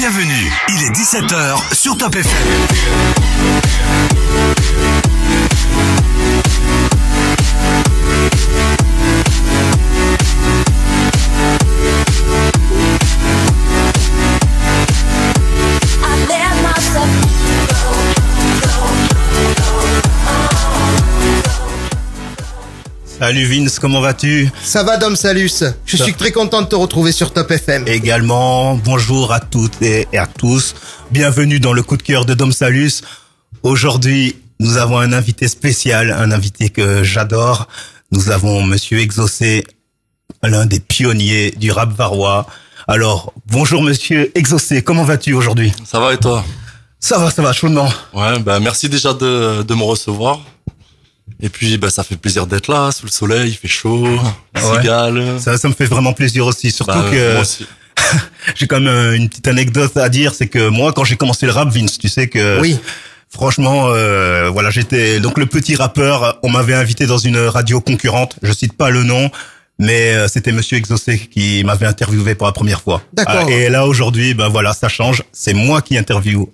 Bienvenue, il est 17h sur Top FM. Salut Vince, comment vas-tu? Ça va Dom Salus, je suis très content de te retrouver sur Top FM. Également, bonjour à toutes et à tous. Bienvenue dans le coup de cœur de Dom Salus. Aujourd'hui, nous avons un invité spécial, un invité que j'adore. Nous avons Monsieur Exaucé, l'un des pionniers du rap varois. Alors, bonjour Monsieur Exaucé, comment vas-tu aujourd'hui? Ça va et toi? Ça va, chaudement. Ouais, merci déjà de me recevoir. Et puis, ça fait plaisir d'être là, sous le soleil, il fait chaud, cigale. Ça me fait vraiment plaisir aussi, surtout que moi aussi. j'ai quand même une petite anecdote à dire, c'est que moi, quand j'ai commencé le rap, Vince, tu sais que, oui. Franchement, j'étais donc le petit rappeur. On m'avait invité dans une radio concurrente, je cite pas le nom, mais c'était Monsieur Exaucé qui m'avait interviewé pour la première fois. D'accord. Et là aujourd'hui, ça change. C'est moi qui interviewe.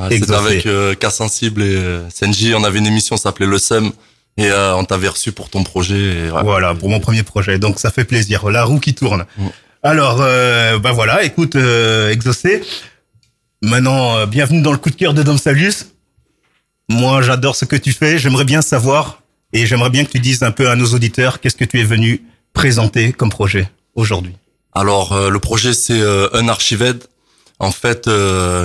C'était avec Cas Sensible et Senji. On avait une émission, ça s'appelait Le Sem. Et on t'avait reçu pour ton projet. Et, Voilà, pour mon premier projet. Donc ça fait plaisir. La roue qui tourne. Alors, écoute, Exaucé. Maintenant, bienvenue dans le coup de cœur de Dom Salus. Moi, j'adore ce que tu fais. J'aimerais bien savoir, et j'aimerais bien que tu dises un peu à nos auditeurs, qu'est-ce que tu es venu présenter comme projet aujourd'hui. Alors, le projet, c'est un archived. En fait,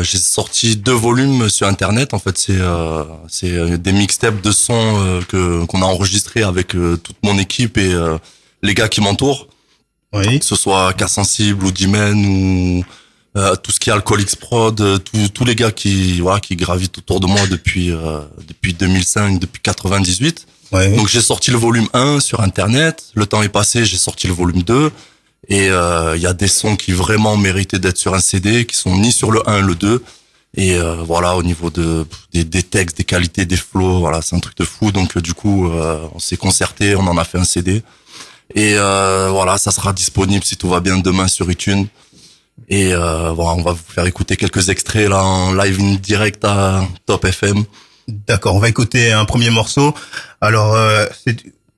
j'ai sorti 2 volumes sur Internet. En fait, c'est des mixtapes de sons qu'on a enregistrés avec toute mon équipe et les gars qui m'entourent. Oui. Que ce soit Cas Sensible ou D-Man ou tout ce qui est Alcoolix Prod, tous les gars qui gravitent autour de moi depuis 2005, depuis 98. Ouais. Donc j'ai sorti le volume 1 sur Internet. Le temps est passé, j'ai sorti le volume 2. Et il y a des sons qui vraiment méritaient d'être sur un CD, qui sont ni sur le 1 le 2. Et au niveau des textes, des qualités, des flows, c'est un truc de fou. Donc du coup, on s'est concerté, on en a fait un CD. Et ça sera disponible si tout va bien demain sur iTunes. Et on va vous faire écouter quelques extraits là en live in direct à Top FM. D'accord, on va écouter un premier morceau. Alors,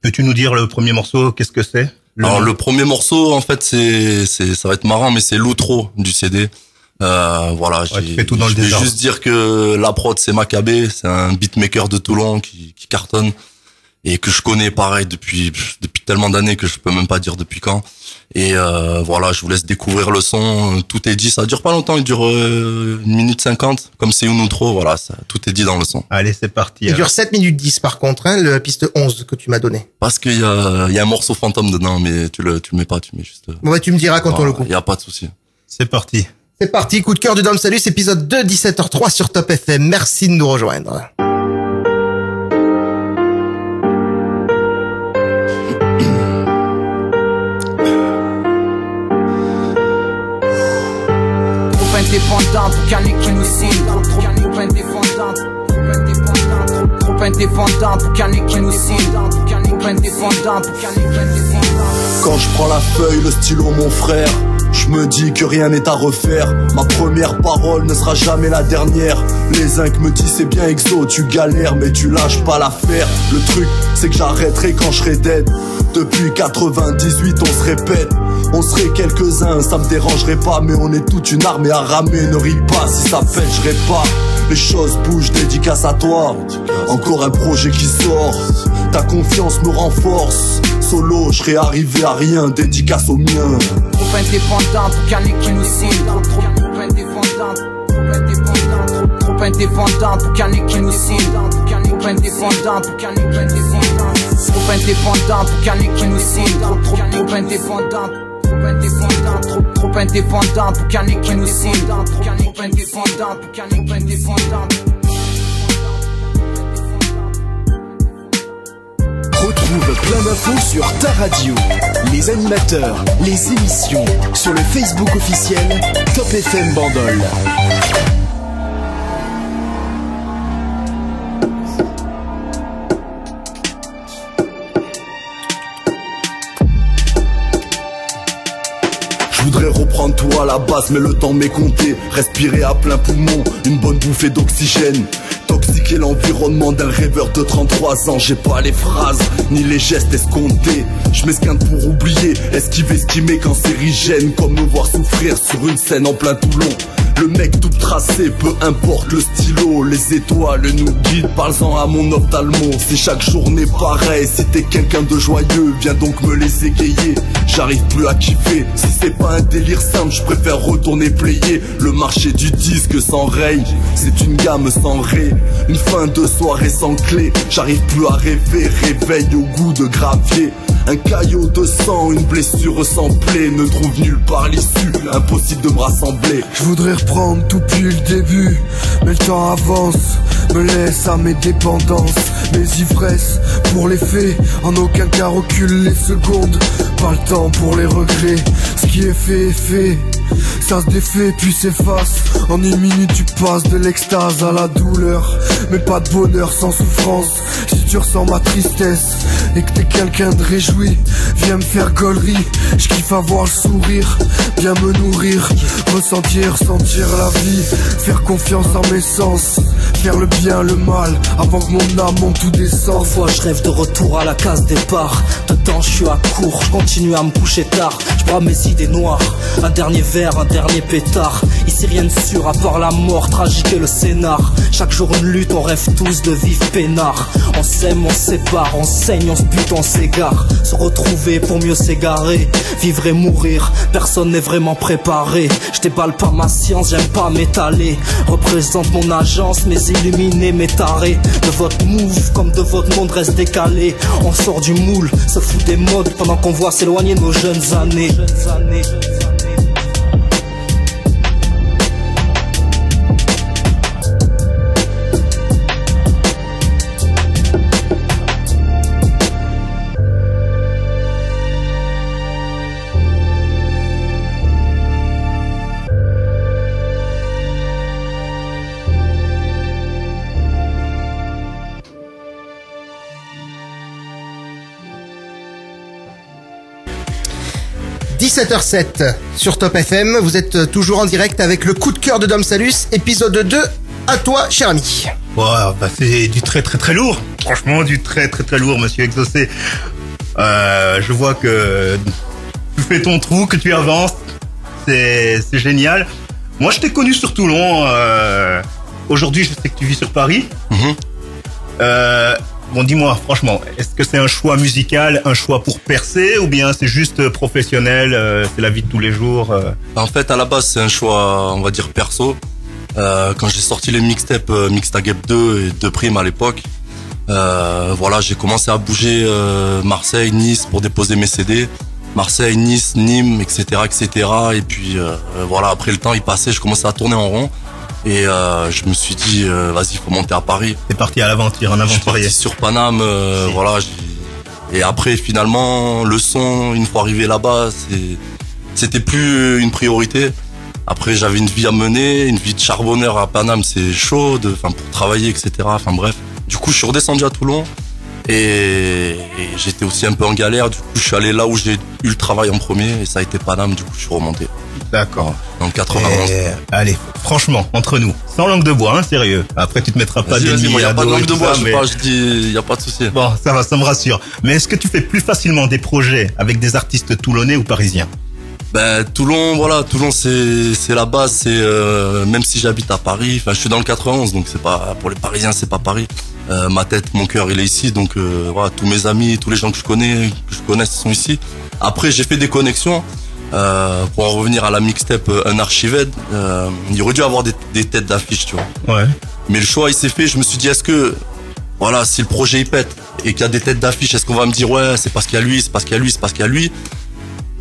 peux-tu nous dire le premier morceau, qu'est-ce que c'est? Alors le premier morceau, en fait, ça va être marrant, mais c'est l'outro du CD. Tu fais tout dans le je vais désordre. juste dire que la prod, c'est Maccabé, c'est un beatmaker de Toulon qui cartonne et que je connais pareil depuis tellement d'années que je peux même pas dire depuis quand. Et je vous laisse découvrir le son. Tout est dit, ça dure pas longtemps, il dure 1 minute 50, comme c'est une outro, tout est dit dans le son. Allez, c'est parti. Il dure 7 minutes 10 par contre, la piste 11 que tu m'as donné. Parce qu'il y a un morceau fantôme dedans, mais tu le mets pas, tu mets juste. Bon tu me diras quand on le coupe. Il y a pas de souci. C'est parti. C'est parti, coup de cœur de Dom Salus, épisode 2, 17h03 sur Top FM. Merci de nous rejoindre. Indépendant pour qu'un qui nous signe. Trop indépendant. Trop indépendant pour qu'un qui nous signe. Trop indépendant pour qu'un Quand je prends la feuille, le stylo, mon frère, je me dis que rien n'est à refaire. Ma première parole ne sera jamais la dernière. Les zincs me disent c'est bien Exo, tu galères mais tu lâches pas l'affaire. Le truc c'est que j'arrêterai quand je serai dead. Depuis 98 on se répète. On serait quelques-uns, ça me dérangerait pas. Mais on est toute une armée à ramer, ne ris pas. Si ça pète, je répare. Les choses bougent, dédicace à toi. Encore un projet qui sort. Ta confiance me renforce. Solo, je serais arrivé à rien, dédicace au mien. Trop indépendant pour qu'un qui nous signe. Trop indépendant. Trop indépendant pour qu'un qui nous signe. Trop indépendant pour qu'un qui nous signe. Trop indépendant pour qu'un qui nous signe. Trop indépendant. Trop indépendant pour qu'un qui nous signe. Trop indépendant pour qu'un qui nous signe. Retrouve plein d'infos sur ta radio, les animateurs, les émissions, sur le Facebook officiel Top FM Bandol. Je voudrais reprendre avant tout à la base, mais le temps m'est compté. Respirer à plein poumon, une bonne bouffée d'oxygène. Toxiquer l'environnement d'un rêveur de 33 ans. J'ai pas les phrases, ni les gestes escomptés. Je m'esquinte pour oublier, esquiver ce qui m'est cancérigène. Comme me voir souffrir sur une scène en plein Toulon. Le mec tout tracé, peu importe le stylo. Les étoiles nous guident, parle-en à mon ophtalmo. C'est chaque journée pareil, si t'es quelqu'un de joyeux, viens donc me les égayer. J'arrive plus à kiffer, si c'est pas un délire simple, je préfère retourner player. Le marché du disque s'enraye, c'est une gamme sans ré. Une fin de soirée sans clé, j'arrive plus à rêver. Réveil au goût de gravier. Un caillot de sang, une blessure sans plaie. Ne trouve nulle part l'issue, impossible de me rassembler. Je voudrais reprendre tout depuis le début, mais le temps avance, me laisse à mes dépendances. Mes ivresses pour les faits, en aucun cas recule les secondes. Pas le temps pour les regrets, ce qui est fait, ça se défait puis s'efface. En une minute tu passes de l'extase à la douleur, mais pas de bonheur sans souffrance. Si tu ressens ma tristesse et que t'es quelqu'un de réjoui, viens me faire gaulerie. Je kiffe avoir le sourire, bien me nourrir, ressentir la vie, faire confiance en mes sens, faire le bien, le mal, avant que mon âme monte tout descend. Parfois je rêve de retour à la case départ. Dedans je suis à court, je continue à me coucher tard. Je broie mes idées noires, un dernier verre, un dernier pétard. Ici rien de sûr à part la mort, tragique et le scénar. Chaque jour une lutte, on rêve tous de vivre peinard. On s'aime, on se sépare, on saigne, on se bute, on s'égare. Se retrouver pour mieux s'égarer, vivre et mourir, personne n'est vraiment préparé. Je déballe pas ma science, j'aime pas m'étaler. Représente mon agence, mes illuminés, mes tarés. De votre move comme de votre monde reste décalé. On sort du moule, se fout des modes pendant qu'on voit s'éloigner nos jeunes années. « 17h07 sur Top FM, vous êtes toujours en direct avec le coup de cœur de Dom Salus, épisode 2, à toi cher ami. Ouais, bah c'est du très très très lourd, franchement du très très très lourd monsieur Exaucé. Je vois que tu fais ton trou, que tu avances, c'est génial. Moi je t'ai connu sur Toulon, aujourd'hui je sais que tu vis sur Paris. Bon, dis-moi, franchement, est-ce que c'est un choix musical, un choix pour percer, ou bien c'est juste professionnel, c'est la vie de tous les jours En fait, à la base, c'est un choix, on va dire, perso. Quand j'ai sorti les mixtapes Mixtape 2 et 2 Prime à l'époque, voilà, j'ai commencé à bouger Marseille, Nice pour déposer mes CD. Marseille, Nice, Nîmes, etc., etc. Et puis, voilà, après le temps, il passait, je commençais à tourner en rond. Et je me suis dit, vas-y, faut monter à Paris. T'es parti à l'aventure, en aventurier. Je suis parti sur Paname, voilà. Et après, finalement, le son, une fois arrivé là-bas, c'était plus une priorité. Après, j'avais une vie à mener, une vie de charbonneur à Paname, c'est chaud, pour travailler, etc. Enfin bref. Du coup, je suis redescendu à Toulon et j'étais aussi un peu en galère. Du coup, je suis allé là où j'ai eu le travail en premier et ça a été Paname. Du coup, je suis remonté. D'accord. En 91. Allez, franchement, entre nous, sans langue de bois, hein, sérieux. Après, tu te mettras pas d'ennemis. Il y a pas de langue de bois, mais... je dis, y a pas de souci. Bon, ça va, ça me rassure. Mais est-ce que tu fais plus facilement des projets avec des artistes toulonnais ou parisiens? Ben Toulon, voilà, Toulon c'est la base, c'est même si j'habite à Paris, enfin je suis dans le 91, donc c'est pas pour les Parisiens, c'est pas Paris. Ma tête, mon cœur, il est ici, donc voilà, tous mes amis, tous les gens que je connais sont ici. Après, j'ai fait des connexions. Pour en revenir à la mixtape Un Archived, il aurait dû avoir des têtes d'affiche, tu vois. Ouais. Mais le choix il s'est fait, je me suis dit est-ce que voilà, si le projet il pète et qu'il y a des têtes d'affiche, est-ce qu'on va me dire ouais, c'est parce qu'il y a lui, c'est parce qu'il y a lui, c'est parce qu'il y a lui,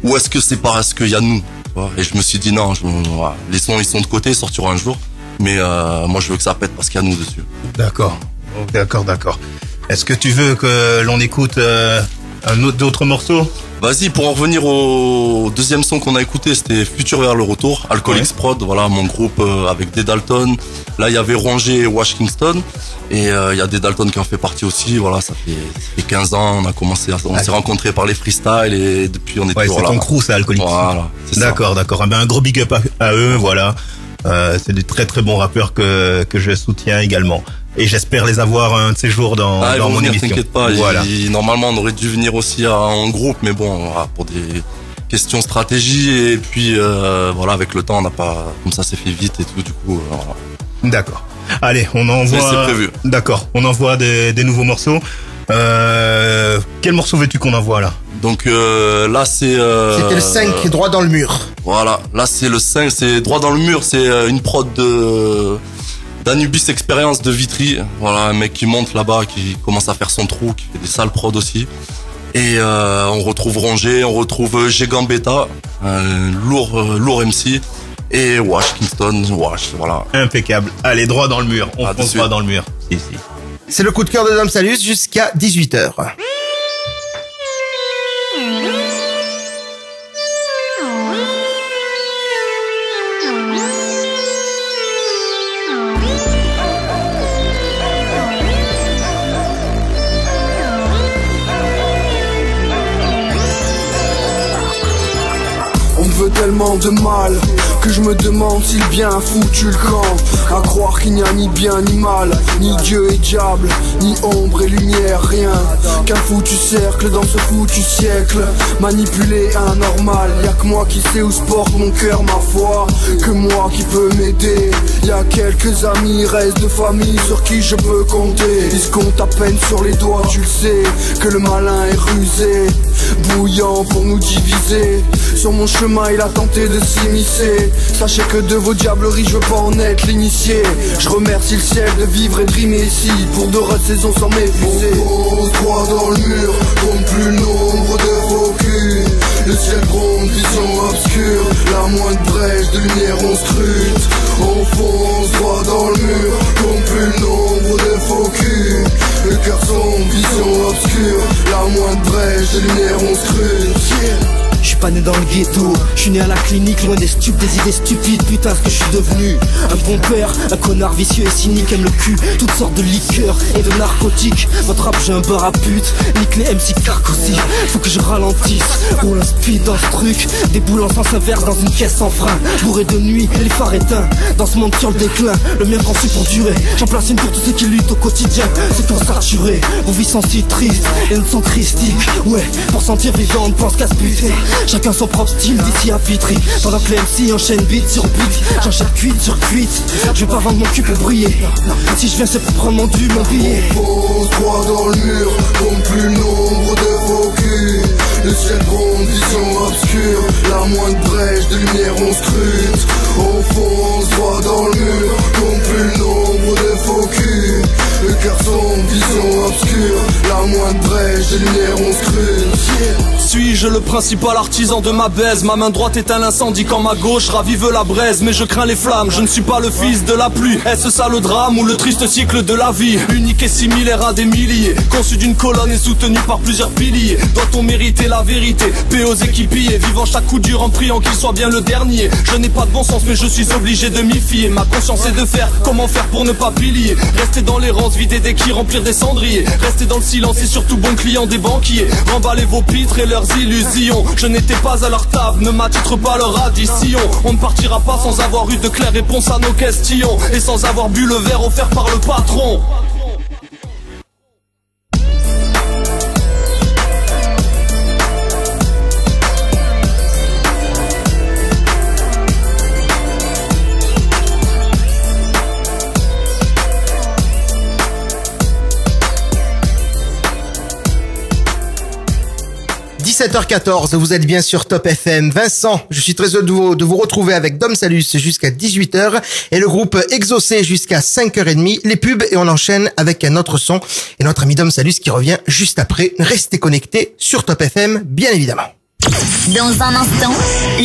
ou est-ce que c'est parce qu'il y a nous, tu vois. Et je me suis dit non, voilà, les sons ils sont de côté, ils sortiront un jour, mais moi je veux que ça pète parce qu'il y a nous dessus. D'accord. D'accord. Est-ce que tu veux que l'on écoute D'autres morceaux? Vas-y, pour en revenir au deuxième son qu'on a écouté, c'était Futur vers le retour, Alcoholics Prod, voilà, mon groupe avec Des Dalton. Là, il y avait Rongé et Wash Kingston. Et il y a Des Dalton qui en fait partie aussi, voilà, ça fait 15 ans, on s'est rencontrés par les freestyles et depuis on est toujours là. C'est ton crew, ça, Alcoholics. Voilà, c'est ça. D'accord. Ah ben, un gros big up à eux, voilà. C'est des très très bons rappeurs que je soutiens également. Et j'espère les avoir un de ces jours dans mon émission. T'inquiète pas. Voilà. Normalement, on aurait dû venir aussi en groupe, mais bon, voilà, pour des questions stratégie et puis voilà, avec le temps, on n'a pas, comme ça, c'est fait vite et tout. Du coup, voilà. D'accord. Allez, on envoie. C'est prévu. D'accord. On envoie des nouveaux morceaux. Quel morceau veux-tu qu'on envoie là? Donc là, c'est. C'était le 5, droit dans le mur. Voilà. Là, c'est le 5, c'est droit dans le mur. C'est une prod d'Anubis Experience de Vitry. Voilà, un mec qui monte là-bas, qui commence à faire son trou, qui fait des sales prods aussi. Et on retrouve Rongé, on retrouve Gambetta, un lourd MC. Et Wash Kingston, voilà. Impeccable. Allez, droit dans le mur. On fonce droit dans le mur. Ici. C'est le coup de cœur de Dom Salus jusqu'à 18h. Tellement de mal que je me demande s'il bien foutu le camp. À croire qu'il n'y a ni bien ni mal, ni Dieu et diable, ni ombre et lumière, rien qu'un foutu cercle dans ce foutu siècle. Manipulé anormal, y'a que moi qui sais où se porte mon cœur, ma foi, que moi qui peux m'aider. Y'a quelques amis, reste de famille sur qui je peux compter. Ils se comptent à peine sur les doigts, tu le sais, que le malin est rusé, bouillant pour nous diviser. Sur mon chemin il a tenté de s'immiscer. Sachez que de vos diableries je veux pas en être l'initié. Je remercie le ciel de vivre et de rimer ici pour de saisons sans m'épuiser. On droit dans le mur, compte plus le nombre de faux culs. Le ciel gronde, vision obscure. La moindre brèche de lumière on scrute. On fonce droit dans le mur, compte plus le nombre de faux culs. Le cœur sombre, vision obscure. La moindre brèche de lumière on scrute. Je suis pas né dans le ghetto, je suis né à la clinique, loin des stupes, des idées stupides, putain ce que je suis devenu. Un bon père, un connard vicieux et cynique, aime le cul, toutes sortes de liqueurs et de narcotiques. Votre rap j'ai un bar à pute, nique les MC Carcosi. Faut que je ralentisse, roule un speed dans ce truc, des boules en sens inverse dans une caisse sans frein. Bourré de nuit, les phares éteints, dans ce monde sur le déclin, le mien conçu pour durer. J'en place une pour tous ceux qui luttent au quotidien, c'est qu'on saturé, vos vies sont si tristes et ne sont christiques. Ouais, pour sentir vivant on ne pense qu'à se buter. Chacun son propre style d'ici à Vitry. Pendant que les MC enchaînent beat sur beat, j'enchaîne cuite sur cuite. Je vais pas vendre mon cul pour briller. Si je viens c'est pour prendre mon dû, mon billet. On pose droit dans le mur, compte plus le nombre de faux culs. Le ciel gronde, vision obscure. La moindre brèche de lumière on scrute. On fonce droit dans le mur, compte plus le nombre de faux culs. Le cœur sombre, vision obscure. La moindre brèche de lumière on scrute. Suis-je le principal artisan de ma baise? Ma main droite éteint l'incendie quand ma gauche ravive la braise. Mais je crains les flammes, je ne suis pas le fils de la pluie. Est-ce ça le drame ou le triste cycle de la vie? Unique et similaire à des milliers, conçu d'une colonne et soutenu par plusieurs piliers. Doit-on mériter la vérité? Paix aux équipiers, vivant chaque coup dur en priant qu'il soit bien le dernier. Je n'ai pas de bon sens mais je suis obligé de m'y fier. Ma conscience est de faire, comment faire pour ne pas pilier? Rester dans l'errance, vider des quilles, remplir des cendriers. Rester dans le silence et surtout bon client des banquiers. Remballer vos pitres et leurs illusions. Je n'étais pas à leur table, ne m'attitre pas leur addition. On ne partira pas sans avoir eu de claires réponses à nos questions et sans avoir bu le verre offert par le patron. 17h14, vous êtes bien sur Top FM. Vincent, je suis très heureux de vous retrouver avec Dom Salus jusqu'à 18h et le groupe Exaucé jusqu'à 5h30. Les pubs et on enchaîne avec un autre son et notre ami Dom Salus qui revient juste après. Restez connectés sur Top FM, bien évidemment. Dans un instant,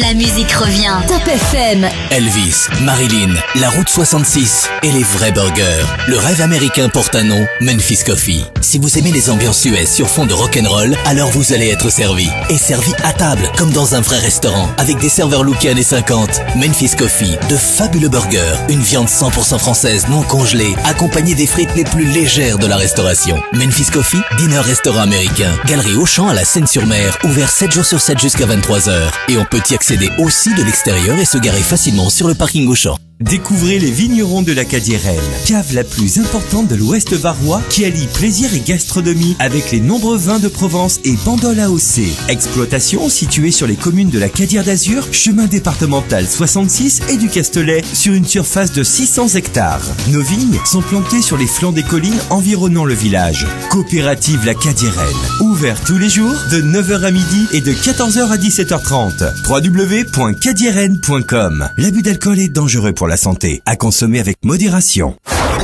la musique revient. Top FM. Elvis, Marilyn, la route 66 et les vrais burgers. Le rêve américain porte un nom, Memphis Coffee. Si vous aimez les ambiances US sur fond de rock'n'roll, alors vous allez être servi. Et servi à table, comme dans un vrai restaurant, avec des serveurs lookés années 50. Memphis Coffee, de fabuleux burgers, une viande 100% française non congelée, accompagnée des frites les plus légères de la restauration. Memphis Coffee, dîner restaurant américain. Galerie Auchan à la Seine-sur-Mer, ouvert 7 jours sur 7 jusqu'à 23h. Et on peut y accéder aussi de l'extérieur et se garer facilement sur le parking Auchan. Découvrez les vignerons de la Cadiérelle, cave la plus importante de l'Ouest varois qui allie plaisir et gastronomie avec les nombreux vins de Provence et Bandol AOC. Exploitation située sur les communes de la Cadière d'Azur, chemin départemental 66 et du Castelet sur une surface de 600 hectares. Nos vignes sont plantées sur les flancs des collines environnant le village. Coopérative La Cadiérelle, ouvert tous les jours de 9h à midi et de 14h à 17h30. www.cadierenne.com. L'abus d'alcool est dangereux pour la santé, à consommer avec modération.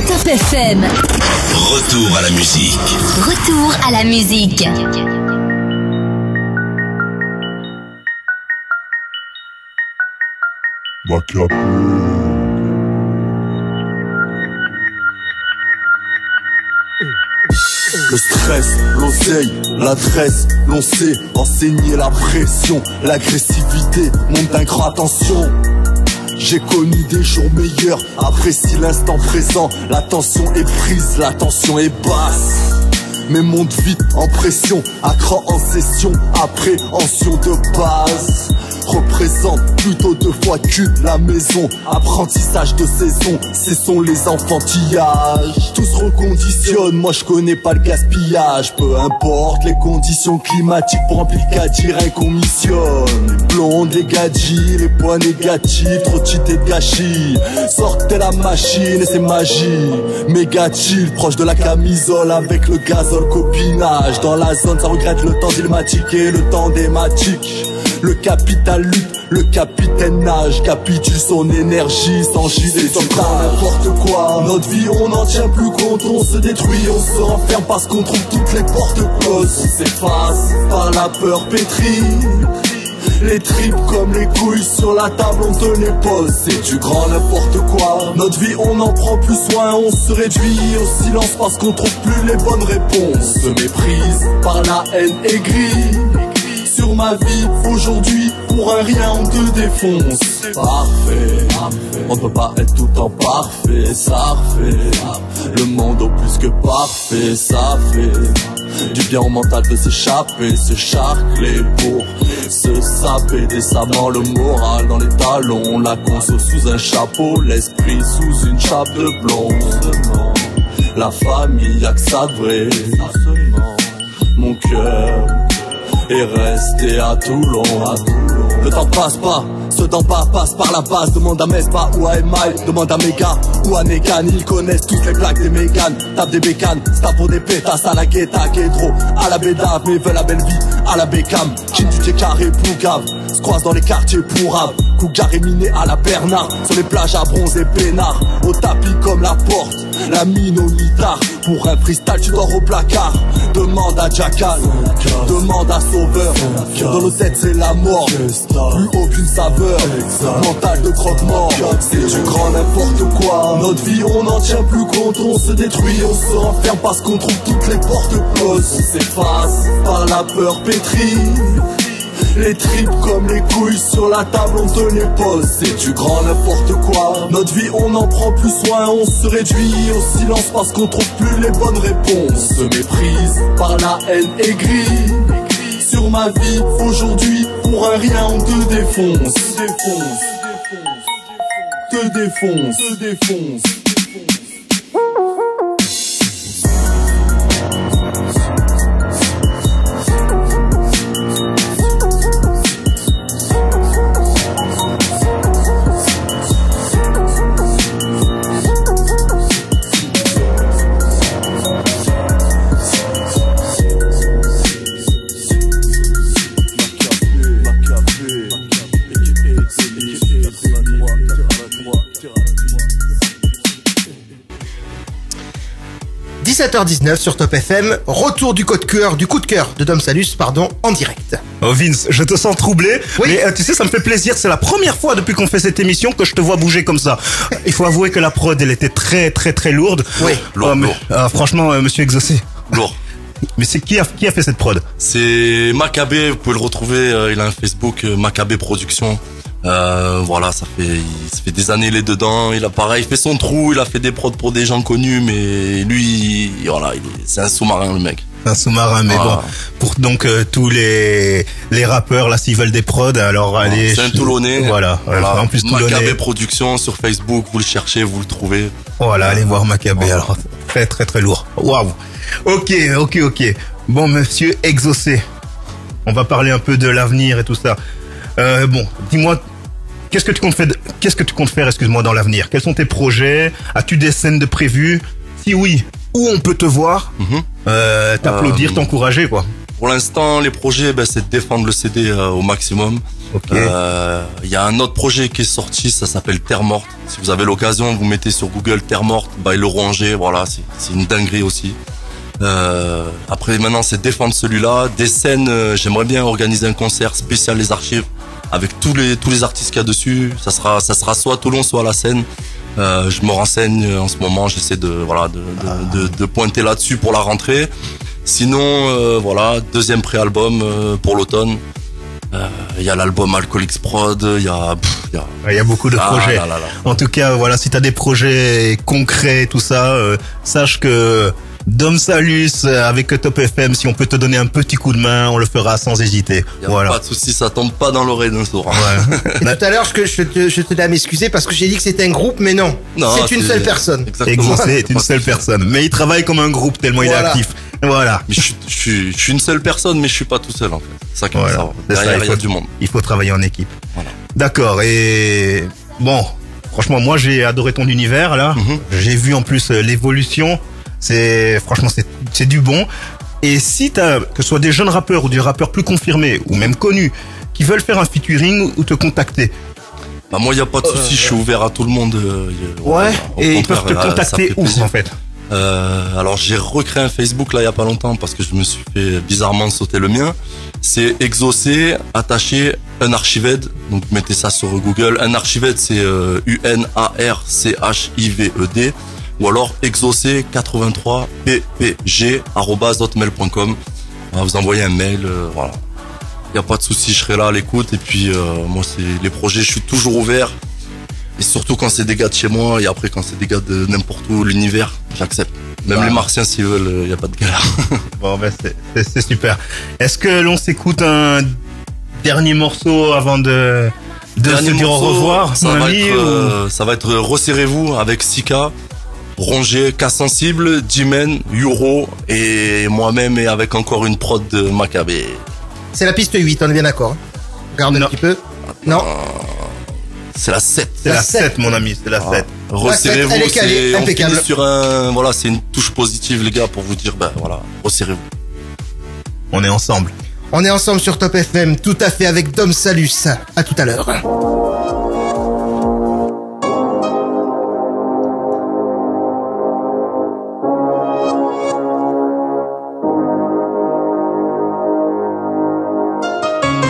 Top FM. Retour à la musique. Retour à la musique. Le stress, l'oseille, l'adresse, l'on sait enseigner la pression, l'agressivité monte d'un cran, attention. J'ai connu des jours meilleurs, apprécie l'instant présent. La tension est prise, la tension est basse, mais monte vite en pression, à cran en session, appréhension de base. Représente plutôt 2 fois Q la maison, apprentissage de saison, cessons les enfantillages. Tout se reconditionne, moi je connais pas le gaspillage. Peu importe les conditions climatiques, pour remplir le cadire qu'on missionne. Blonde, les gadgets, les points négatifs, trop de cheat et de gâchis. Sortez la machine et c'est magie. Méga chill, proche de la camisole avec le gazole copinage. Dans la zone ça regrette le temps dilmatique et le temps dématique. Le capital lutte, le capitaine nage, capitule son énergie sans gilet sans n'importe quoi. Notre vie on n'en tient plus compte, on se détruit, on se renferme parce qu'on trouve toutes les portes closes. On s'efface par la peur pétrie, les tripes comme les couilles sur la table on te les pose. C'est du grand n'importe quoi. Notre vie on n'en prend plus soin, on se réduit au silence parce qu'on trouve plus les bonnes réponses. On se méprise par la haine aigrie. Sur ma vie, aujourd'hui, pour un rien on te défonce. Parfait, on peut pas être tout le temps parfait. Ça refait, le monde au plus que parfait. Ça fait du bien au mental de s'échapper, se charcler pour se saper décemment. Le moral dans les talons, la console sous un chapeau, l'esprit sous une chape de blonde. La famille, y'a que ça de vrai. Mon cœur et rester à Toulon. Le temps passe pas, ce temps passe par la base. Demande à Mespa ou à Emile, demande à Mega ou à Negan. Ils connaissent toutes les plaques des méganes. Tape des bécanes, c'est pour des pétasses à la guetta, Guédro, à la bédave, mais veulent la belle vie, à la Beckham. Kin du carré, Pougave, se croise dans les quartiers pourraves. Cougar miné à la Bernard, sur les plages à bronze et peinard. Au tapis comme la porte, la mine au litard. Pour un freestyle tu dors au placard. Demande à Jackal, demande à Sauveur. Dans nos têtes c'est la mort, plus aucune saveur. Mental de croque-mort, c'est du grand n'importe quoi. Notre vie on n'en tient plus compte, on se détruit, on se renferme parce qu'on trouve toutes les portes closes. On s'efface par la peur pétrie, les tripes comme les couilles sur la table on te les pose. C'est du grand n'importe quoi. Notre vie on n'en prend plus soin, on se réduit au silence parce qu'on trouve plus les bonnes réponses. On se méprise par la haine aigrie. Sur ma vie aujourd'hui, pour un rien on te défonce. Te défonce. 17h19 sur Top FM, retour du coup de cœur de Dom Salus, en direct. Oh Vince, je te sens troublé, Oui. mais tu sais, ça me fait plaisir, c'est la première fois depuis qu'on fait cette émission que je te vois bouger comme ça. Il faut avouer que la prod, elle était très très très lourde. Oui. Lourd, mais, lourd. franchement, monsieur Exaucé, Lourd. mais c'est qui a fait cette prod? C'est Maccabé, vous pouvez le retrouver, il a un Facebook, Maccabé Productions. Voilà, ça fait des années il est dedans, il fait son trou, il a fait des prods pour des gens connus, mais lui, voilà, c'est un sous-marin le mec. Un sous-marin, mais Voilà. bon, pour donc tous les rappeurs là, s'ils veulent des prods, alors allez. C'est un Toulonnais. Voilà. En plus Maccabé Toulonnais. Productions sur Facebook, vous le cherchez, vous le trouvez. Voilà, allez voir Maccabé. Alors très très très lourd. Waouh. Ok. Bon, monsieur Exaucé, on va parler un peu de l'avenir et tout ça. Bon, dis-moi, qu'est-ce que tu comptes faire, excuse-moi, dans l'avenir? Quels sont tes projets? As-tu des scènes de prévues? Si oui, où on peut te voir? T'applaudir, t'encourager, quoi. Pour l'instant, les projets, c'est de défendre le CD au maximum. Ok. Il y a un autre projet qui est sorti, ça s'appelle Terre Morte. Si vous avez l'occasion, vous mettez sur Google Terre Morte, le Rongé, voilà, c'est une dinguerie aussi. Après maintenant, c'est défendre celui-là. Des scènes, j'aimerais bien organiser un concert spécial Les Archives avec tous les artistes qu'il y a dessus. Ça sera soit à Toulon, soit à la Seine. Je me renseigne en ce moment, j'essaie de pointer là-dessus pour la rentrée. Sinon, voilà, deuxième préalbum pour l'automne. Il y a l'album Alcoolics Prod, il y a beaucoup de projets. Là. En tout cas, voilà, si t'as des projets concrets, tout ça, sache que Dom Salus avec Top FM, si on peut te donner un petit coup de main, on le fera sans hésiter. Y a Voilà. pas de souci, ça tombe pas dans l'oreille d'un sourd. Ouais. Et tout à l'heure, je tenais à m'excuser parce que j'ai dit que c'était un groupe, mais non. Non, c'est une seule personne. Exactement. Exaucé est une seule personne, mais il travaille comme un groupe tellement il est Voilà. actif. Voilà. Mais je suis une seule personne, mais je suis pas tout seul en fait. C'est ça qui Voilà. faut savoir. C'est ça, Derrière, il y a faut- du monde. Il faut travailler en équipe. Voilà. D'accord. Et bon, franchement, moi j'ai adoré ton univers là. J'ai vu en plus l'évolution. Franchement, c'est du bon. Et si t'as, que ce soit des jeunes rappeurs ou des rappeurs plus confirmés ou même connus, qui veulent faire un featuring ou te contacter. Moi, il y a pas de souci, je suis ouvert à tout le monde. Ouais. Au Et ils contraire, peuvent te ça contacter fait où plaisir. en fait? Alors j'ai recréé un Facebook là il y a pas longtemps parce que je me suis fait bizarrement sauter le mien. C'est Exaucé attaché un archived. Donc mettez ça sur Google. Un archived c'est UNARCHIVED ou alors Exaucé 83 ppg@hotmail.com. Vous envoyez un mail, voilà. Il y a pas de souci, je serai là à l'écoute et puis moi c'est les projets, je suis toujours ouvert. Et surtout quand c'est des gars de chez moi et après quand c'est des gars de n'importe où, l'univers, j'accepte. Même les martiens s'ils veulent, y a pas de galère. Bon, c'est super. Est-ce que l'on s'écoute un dernier morceau avant de se dire au revoir, mon ami, ça va être Resserrez-vous avec Sika, Rongé, Cas Sensible, Jimen, Euro et moi-même et avec encore une prod de Maccabé. C'est la piste 8, on est bien d'accord. Regarde un petit peu. Non. C'est la 7. C'est la 7, mon ami, c'est la 7. Resserrez-vous, elle est calée, on impeccable. finit sur c'est une touche positive les gars pour vous dire, voilà, resserrez-vous. On est ensemble. On est ensemble sur Top FM, tout à fait avec Dom Salus. À tout à l'heure.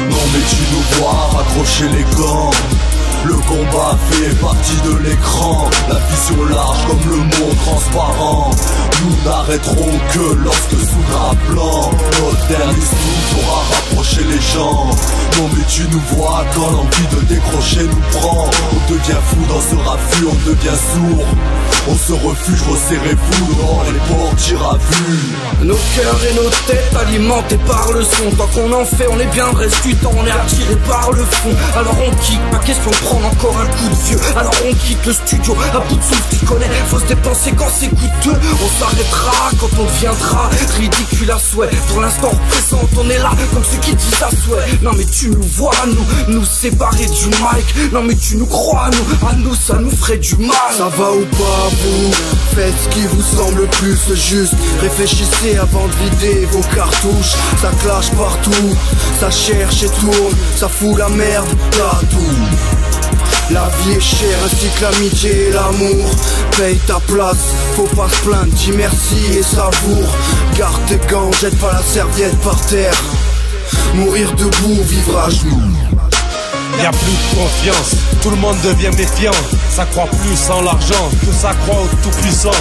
Non mais tu nous vois raccrocher les gants. Le combat fait partie de l'écran. La vision large comme le monde transparent. Nous n'arrêterons que lorsque sous drap blanc notre dernier souffle pourra rapprocher les gens. Non mais tu nous vois quand l'envie de décrocher nous prend. On devient fou dans ce raffut, on devient sourd. On se refuge, resserrez-vous dans les portes à vue. Nos cœurs et nos têtes alimentés par le son. Tant qu'on en fait, on est bien, reste du temps, on est attiré par le fond. Alors on quitte, pas question de prendre encore un coup de vieux. Alors on quitte le studio, à bout de souffle, tu connais. Faut se dépenser quand c'est coûteux. On s'arrêtera quand on deviendra ridicule à souhait. Pour l'instant, on représente, on est là comme ceux qui disent à souhait. Non mais tu nous vois, nous séparer du mic. Non mais tu nous crois, à nous ça nous ferait du mal. Ça va ou pas vous? Faites ce qui vous semble le plus juste. Réfléchissez avant de vider vos cartouches. Ça clash partout, ça cherche et tourne, ça fout la merde partout. La vie est chère ainsi que l'amitié et l'amour. Paye ta place, faut pas se plaindre, dis merci et savoure. Garde tes gants, jette pas la serviette par terre. Mourir debout, vivre à genoux. Y'a plus de confiance, tout le monde devient méfiant. Ça croit plus en l'argent que ça croit au tout-puissant.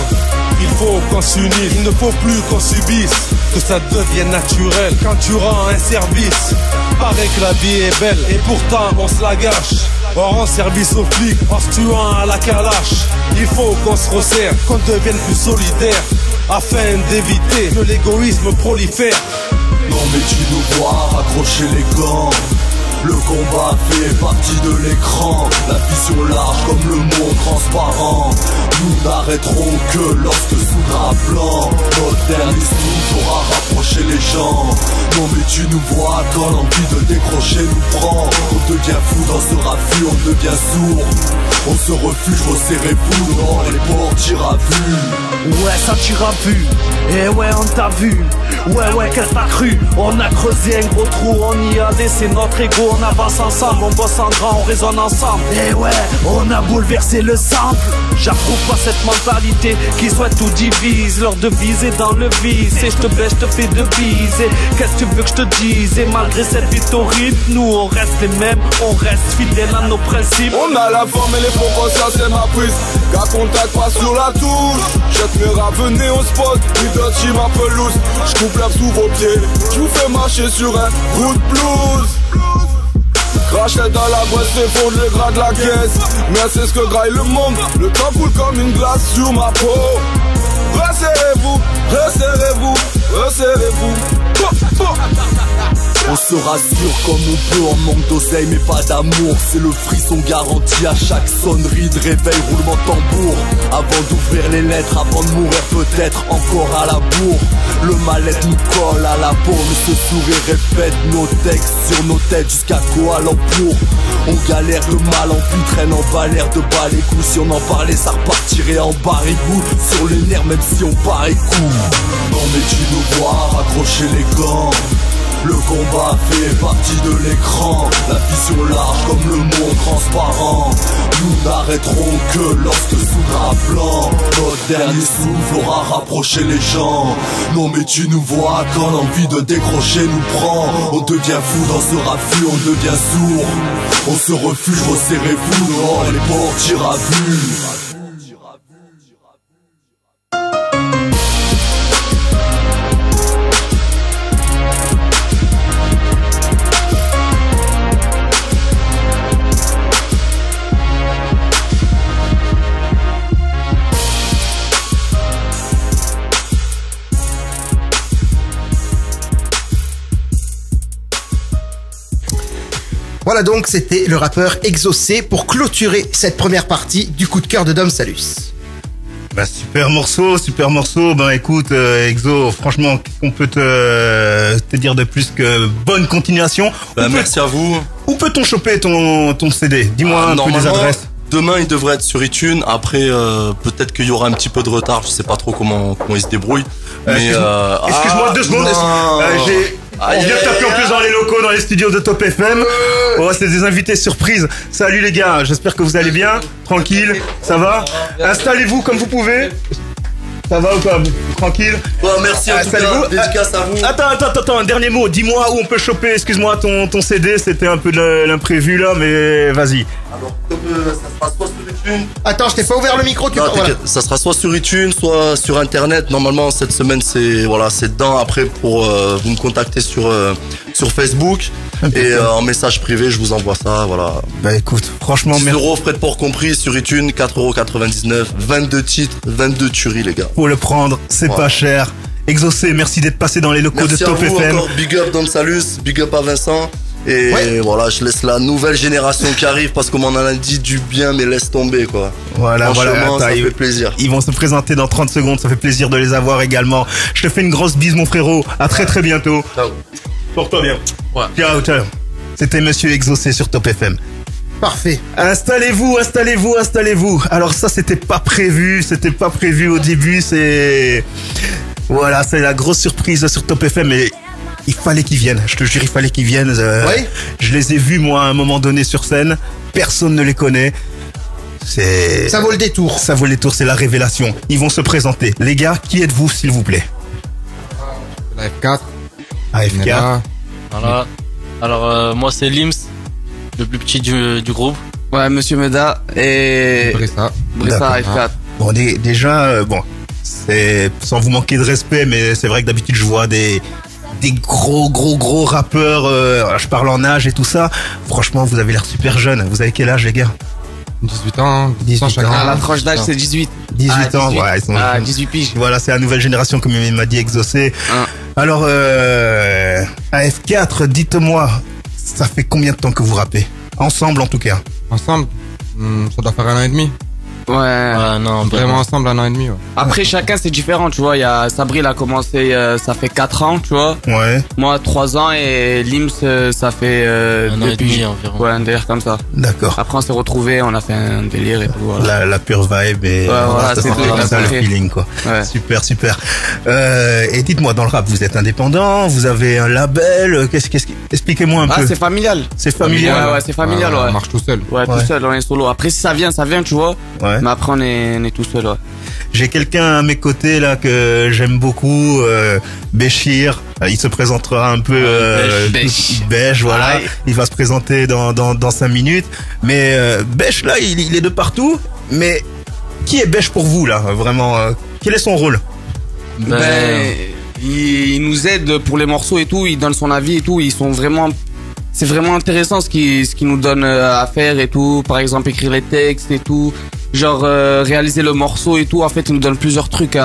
Il faut qu'on s'unisse, il ne faut plus qu'on subisse. Que ça devienne naturel quand tu rends un service. Paraît que la vie est belle et pourtant on se la gâche. On rend service aux flics en se tuant à la calache. Il faut qu'on se resserre, qu'on devienne plus solidaire, afin d'éviter que l'égoïsme prolifère. Non mais tu nous vois raccrocher les gants. Le combat fait partie de l'écran. La vision large comme le monde transparent. Nous n'arrêterons que lorsque sous drap blanc modernisme pourra rapprocher les gens. Non mais tu nous vois quand l'envie de décrocher nous prend. On devient fou dans ce raffut, on devient sourd. On se refuge, resserrez-vous, non les portes tirent à vue. Ouais ça tire à vue, et ouais on t'a vu. Ouais qu'est-ce t'as cru? On a creusé un gros trou, on y a laissé notre ego. On avance ensemble, on bosse en grand, on résonne ensemble. Et ouais, on a bouleversé le sample. J'approuve pas cette mentalité qui souhaite tout divise. Leur devise est dans le vice. Et je te baisse, je te fais de bise. Et qu'est-ce que tu veux que je te dise? Et malgré cette vie torride, nous on reste les mêmes. On reste fidèles à nos principes. On a la forme et les proportions, c'est ma prise. Gars contact pas sur la touche. Jette mes rap, venez on se pose. Putain tu m'appelles loose. J'coupe l'herbe sous vos pieds. J'vous fais marcher sur un route blues. Crachette dans la boîte, c'est fondre le gras de la caisse. Mais c'est ce que graille le monde. Le temps coule comme une glace sur ma peau. Resserrez-vous, resserrez-vous, resserrez-vous. On se rassure comme on peut en manque d'oseille mais pas d'amour. C'est le frisson garanti à chaque sonnerie de réveil, roulement de tambour. Avant d'ouvrir les lettres, avant de mourir peut-être encore à la bourre. Le mal-être nous colle à la peau, mais ce sourire répète nos textes sur nos têtes jusqu'à Kuala Lumpur. On galère de mal en vie, traîne en valère de bas les coups. Si on en parlait ça repartirait en barigou. Sur les nerfs même si on paraît cool. Non mais tu nous vois raccrocher les gants. Le combat fait partie de l'écran. La vision large comme le monde transparent. Nous n'arrêterons que lorsque sous drap blanc notre dernier souffle aura rapproché les gens. Non mais tu nous vois quand l'envie de décrocher nous prend. On devient fou dans ce raffut, on devient sourd. On se refuge, resserrez-vous, non les portes tirent à vue. Voilà donc, c'était le rappeur Exaucé pour clôturer cette première partie du coup de cœur de Dom Salus. Bah, super morceau. Ben écoute, Exo, franchement, qu'on peut te dire de plus que bonne continuation. Merci à vous. Où peut-on choper ton CD? Dis-moi un peu les adresses. Demain, il devrait être sur iTunes. Après, peut-être qu'il y aura un petit peu de retard. Je sais pas trop comment il se débrouille. Excuse-moi 2 secondes. On vient de taper en plus dans les locaux, dans les studios de Top FM. Oh, c'est des invités surprises. Salut les gars, j'espère que vous allez bien. Tranquille, ça va? Installez-vous comme vous pouvez. Ça va ou pas? Tranquille? Bon, merci en tout cas, dédicace à vous. Attends, un dernier mot. Dis-moi où on peut choper, excuse-moi, ton CD. C'était un peu de l'imprévu là, mais vas-y. Alors, ça sera soit sur iTunes. Attends, je t'ai pas ouvert le micro, tu voilà. Ça sera soit sur iTunes, soit sur Internet. Normalement, cette semaine, c'est dedans. Après, pour vous me contacter sur Facebook et en message privé, je vous envoie ça, voilà. Bah écoute, franchement, 10 € frais de port compris sur iTunes, 4,99 €, 22 titres, 22 tueries, les gars. Faut le prendre, c'est pas cher. Exaucé, merci d'être passé dans les locaux de Top FM. Merci à vous encore, big up Dom Salus, big up à Vincent. Et voilà, je laisse la nouvelle génération qui arrive parce qu'on m'en a dit du bien, mais laisse tomber quoi. Voilà, ça fait plaisir. Ils vont se présenter dans 30 secondes, ça fait plaisir de les avoir également. Je te fais une grosse bise mon frérot, à très bientôt. Ciao. Porte-toi bien. Ouais. Ciao. C'était Monsieur Exaucé sur Top FM. Parfait. Installez-vous. Alors ça, c'était pas prévu au début, voilà, c'est la grosse surprise sur Top FM, mais il fallait qu'ils viennent. Je te jure, il fallait qu'ils viennent. Oui. Je les ai vus, moi, à un moment donné sur scène. Personne ne les connaît. Ça vaut le détour. Ça vaut le détour, c'est la révélation. Ils vont se présenter. Les gars, qui êtes-vous, s'il vous plaît? La F4. AF4. Voilà. Alors, moi, c'est Lims, le plus petit du groupe. Ouais, Monsieur Meda et Brissa F4. Bon, déjà, bon, c'est sans vous manquer de respect, mais c'est vrai que d'habitude je vois des gros rappeurs. Je parle en âge et tout ça. Franchement, vous avez l'air super jeune. Vous avez quel âge, les gars? 18 ans. 18 ans. La tranche d'âge, c'est 18. 18 ans, ouais, ils sont 18 piges. Voilà, c'est la nouvelle génération, comme il m'a dit, Exaucé. Alors, AF4, dites-moi, ça fait combien de temps que vous rappez? Ensemble, en tout cas. Ensemble, ça doit faire 1 an et demi. Ouais. Non, vraiment ensemble 1 an et demi. Ouais. Après, chacun c'est différent, tu vois. Il y a Sabri, il a commencé, ça fait 4 ans, tu vois. Ouais. Moi, 3 ans et Lims, ça fait 1 an et demi environ. Ouais, un délire comme ça. D'accord. Après, on s'est retrouvés, on a fait un délire et tout. Voilà. La pure vibe et voilà, c'est comme ça le feeling, quoi. Ouais. Super. Et dites-moi, dans le rap, vous êtes indépendant, vous avez un label, expliquez-moi un peu. C'est familial. C'est familial. Ouais, c'est familial, ouais. On marche tout seul. Ouais, tout seul, on est solo. Après, si ça vient, tu vois. Ouais. Mais après, on est tout seul, ouais. J'ai quelqu'un à mes côtés là que j'aime beaucoup, Béchir. Il se présentera un peu Bech, voilà. Aïe. Il va se présenter dans 5 minutes. Mais Bech là, il est de partout. Mais qui est Bech pour vous là, vraiment quel est son rôle? Il nous aide pour les morceaux et tout. Il donne son avis et tout. C'est vraiment intéressant ce qu'il nous donne à faire et tout. Par exemple, écrire les textes et tout. Genre réaliser le morceau et tout. En fait, il nous donne plusieurs trucs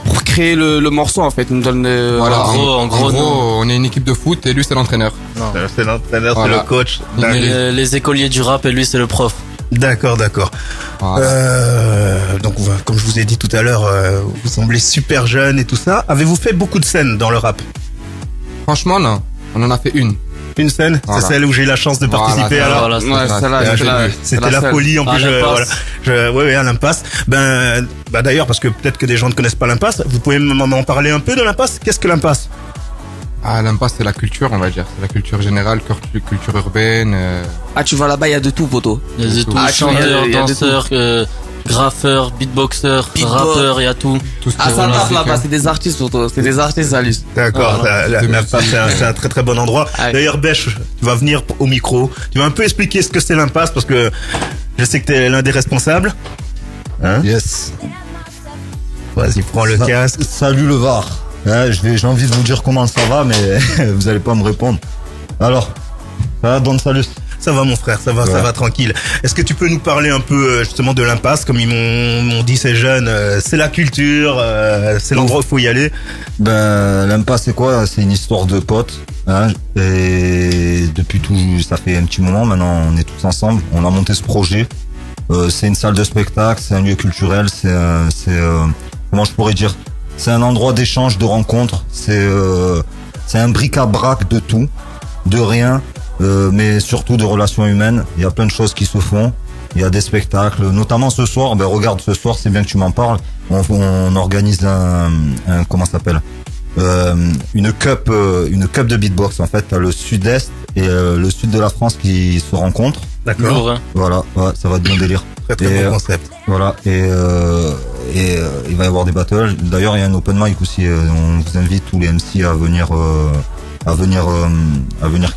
pour créer le morceau. En fait, il nous donne. Voilà. En gros, on est une équipe de foot et lui c'est l'entraîneur. C'est l'entraîneur, voilà. C'est le coach. Les écoliers du rap et lui c'est le prof. D'accord. Voilà. Donc, comme je vous ai dit tout à l'heure, vous semblez super jeune et tout ça. Avez-vous fait beaucoup de scènes dans le rap? Franchement, non. On en a fait une. Une scène, voilà. C'est celle où j'ai eu la chance de participer. Voilà, c'était la folie en plus. Ouais, à l'Impasse. D'ailleurs, parce que peut-être que des gens ne connaissent pas l'Impasse, vous pouvez m'en parler un peu de l'Impasse? Qu'est-ce que l'Impasse? L'Impasse, c'est la culture, on va dire. C'est la culture générale, culture urbaine. Tu vas là-bas, il y a de tout, poteau. Il y a de tout. Chanteurs, danseurs, graffeurs, beatboxers, rappeurs, il y a tout. Ça tape là-bas, c'est des artistes surtout. C'est des artistes, Alice. D'accord, l'Impasse, c'est un très bon endroit. D'ailleurs, Bech, tu vas venir au micro. Tu vas un peu expliquer ce que c'est l'Impasse parce que je sais que tu es l'un des responsables. Yes. Vas-y, prends le casque. Salut le VAR. J'ai envie de vous dire comment ça va, mais vous allez pas me répondre. Alors, ça va, Don Salus? Ça va mon frère, ça va tranquille. Est-ce que tu peux nous parler un peu justement de l'Impasse? Comme ils m'ont dit ces jeunes, c'est la culture, c'est l'endroit où il faut y aller. L'Impasse c'est quoi? C'est une histoire de potes. Et depuis tout, ça fait un petit moment maintenant, on est tous ensemble. On a monté ce projet. C'est une salle de spectacle, c'est un lieu culturel, c'est comment je pourrais dire? C'est un endroit d'échange, de rencontre. C'est un bric-à-brac de tout, de rien. Mais surtout de relations humaines. Il y a plein de choses qui se font. Il y a des spectacles, notamment ce soir. Regarde, ce soir, c'est bien que tu m'en parles. On organise comment ça s'appelle, une cup de beatbox. En fait, t'as le sud-est et le sud de la France qui se rencontrent. D'accord. Voilà, ouais, ça va être bon délire. Très bon concept. Voilà, et il va y avoir des battles. D'ailleurs, il y a un open mic aussi. On vous invite tous les MC à venir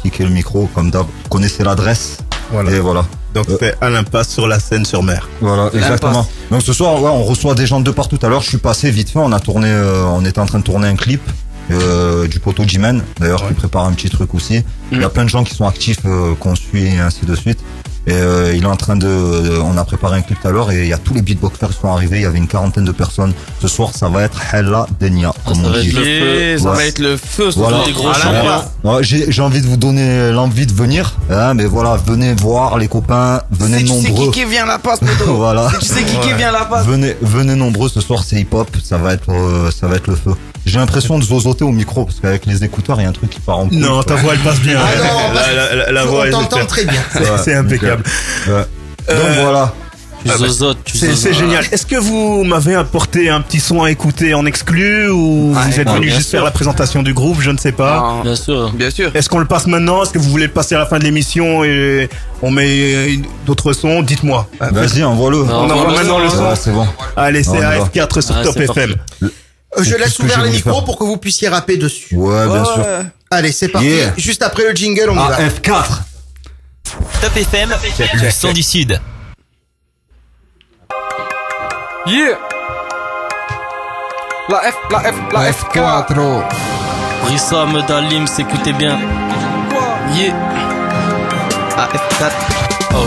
kicker le micro comme d'hab. Vous connaissez l'adresse. Voilà. Et voilà. Donc c'est à l'Impasse sur la Seine-sur-Mer. Voilà, exactement. Donc ce soir, on reçoit des gens de partout. Tout à l'heure, je suis passé vite fait. On était en train de tourner un clip du poteau Jimen, d'ailleurs, qui prépare un petit truc aussi. Il y a plein de gens qui sont actifs, qu'on suit et ainsi de suite. Et il est en train on a préparé un clip tout à l'heure et il y a tous les beatboxers qui sont arrivés. Il y avait une 40aine de personnes. Ce soir, ça va être Hella Denia, comme on dit. Ça va être le feu, ce voilà. des gros champions. J'ai envie de vous donner l'envie de venir, mais voilà, venez voir les copains, venez nombreux. Tu sais qui vient la passe, poteau. Voilà. Tu sais qui vient la passe. Venez nombreux ce soir, c'est hip-hop, ça va être le feu. J'ai l'impression de zozoter au micro parce qu'avec les écouteurs, il y a un truc qui part en couille. Non, ta voix elle passe bien. La voix, on t'entend très bien. C'est impeccable. Ouais. Donc voilà. C'est génial. Est-ce que vous m'avez apporté un petit son à écouter en exclu ou vous êtes venu juste faire la présentation du groupe? Je ne sais pas. Bien sûr. Bien sûr. Est-ce qu'on le passe maintenant? Est-ce que vous voulez le passer à la fin de l'émission et on met d'autres sons? Dites-moi. Vas-y, envoie-le. On envoie maintenant le son. C'est bon. Allez, c'est AF4 sur Top FM. Je laisse ouvert les micros pour que vous puissiez rapper dessus. Ouais, bien sûr. Allez, c'est parti. Juste après le jingle, on y va. AF4. Top FM, le son du Sud. Yeah. La F4. Rissa, Medalim, s'écoutez bien. Yeah. AF4. Oh.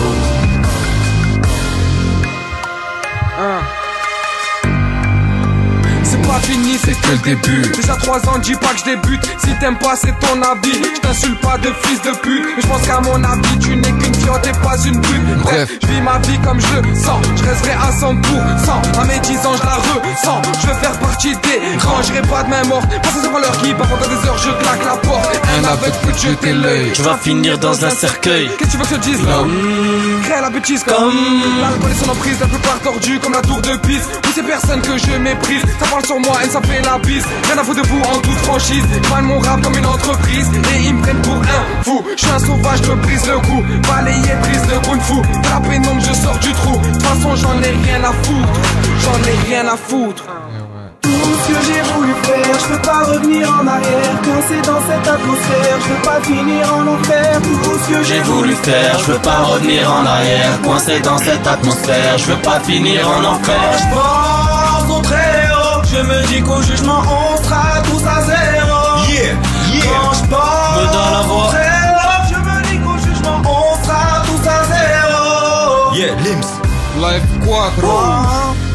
C'est pas fini, c'est que le début. Déjà 3 ans, dis pas que je débute. Si t'aimes pas, c'est ton avis. Je t'insulte pas de fils de pute. Mais je pense qu'à mon avis, tu n'es qu'une fiotte et pas une pute. Bref, je vis ma vie comme je le sens. Je resterai à 100%. À mes 10 ans, je la ressens. Je veux faire partie des grands. J'irai pas de main morte. Passer devant leur qui, pendant des heures, je claque la porte. Un aveugle peut te jeter l'œil. Tu vas finir dans un cercueil. Qu'est-ce que tu veux que je te dise là? Crée la bêtise comme l'alcool et son emprise. La plupart tordus comme la tour de Pise. Ou ces personnes que je méprise. Ça parle sur moi et ça fait la bise. Rien à foutre de vous en toute franchise. Ils prennent mon rap comme une entreprise et ils me prennent pour un fou. Je suis un sauvage, je brise le cou. Balayé, brise le kung fu. De la pénombre, je sors du trou. De toute façon, j'en ai rien à foutre. J'en ai rien à foutre. Tout ce que j'ai voulu faire, je peux pas revenir en arrière. Coincé dans cette atmosphère, je peux pas finir en enfer. Tout ce que j'ai voulu faire, je peux pas revenir en arrière. Coincé dans cette atmosphère, je veux pas finir en enfer. Je pense au très haut, je me dis qu'au jugement on sera tous à zéro. Yeah, yeah. Quand je pense Me donne la voix. au très haut, je me dis qu'au jugement on sera tous à zéro. Yeah, Lims. La F4.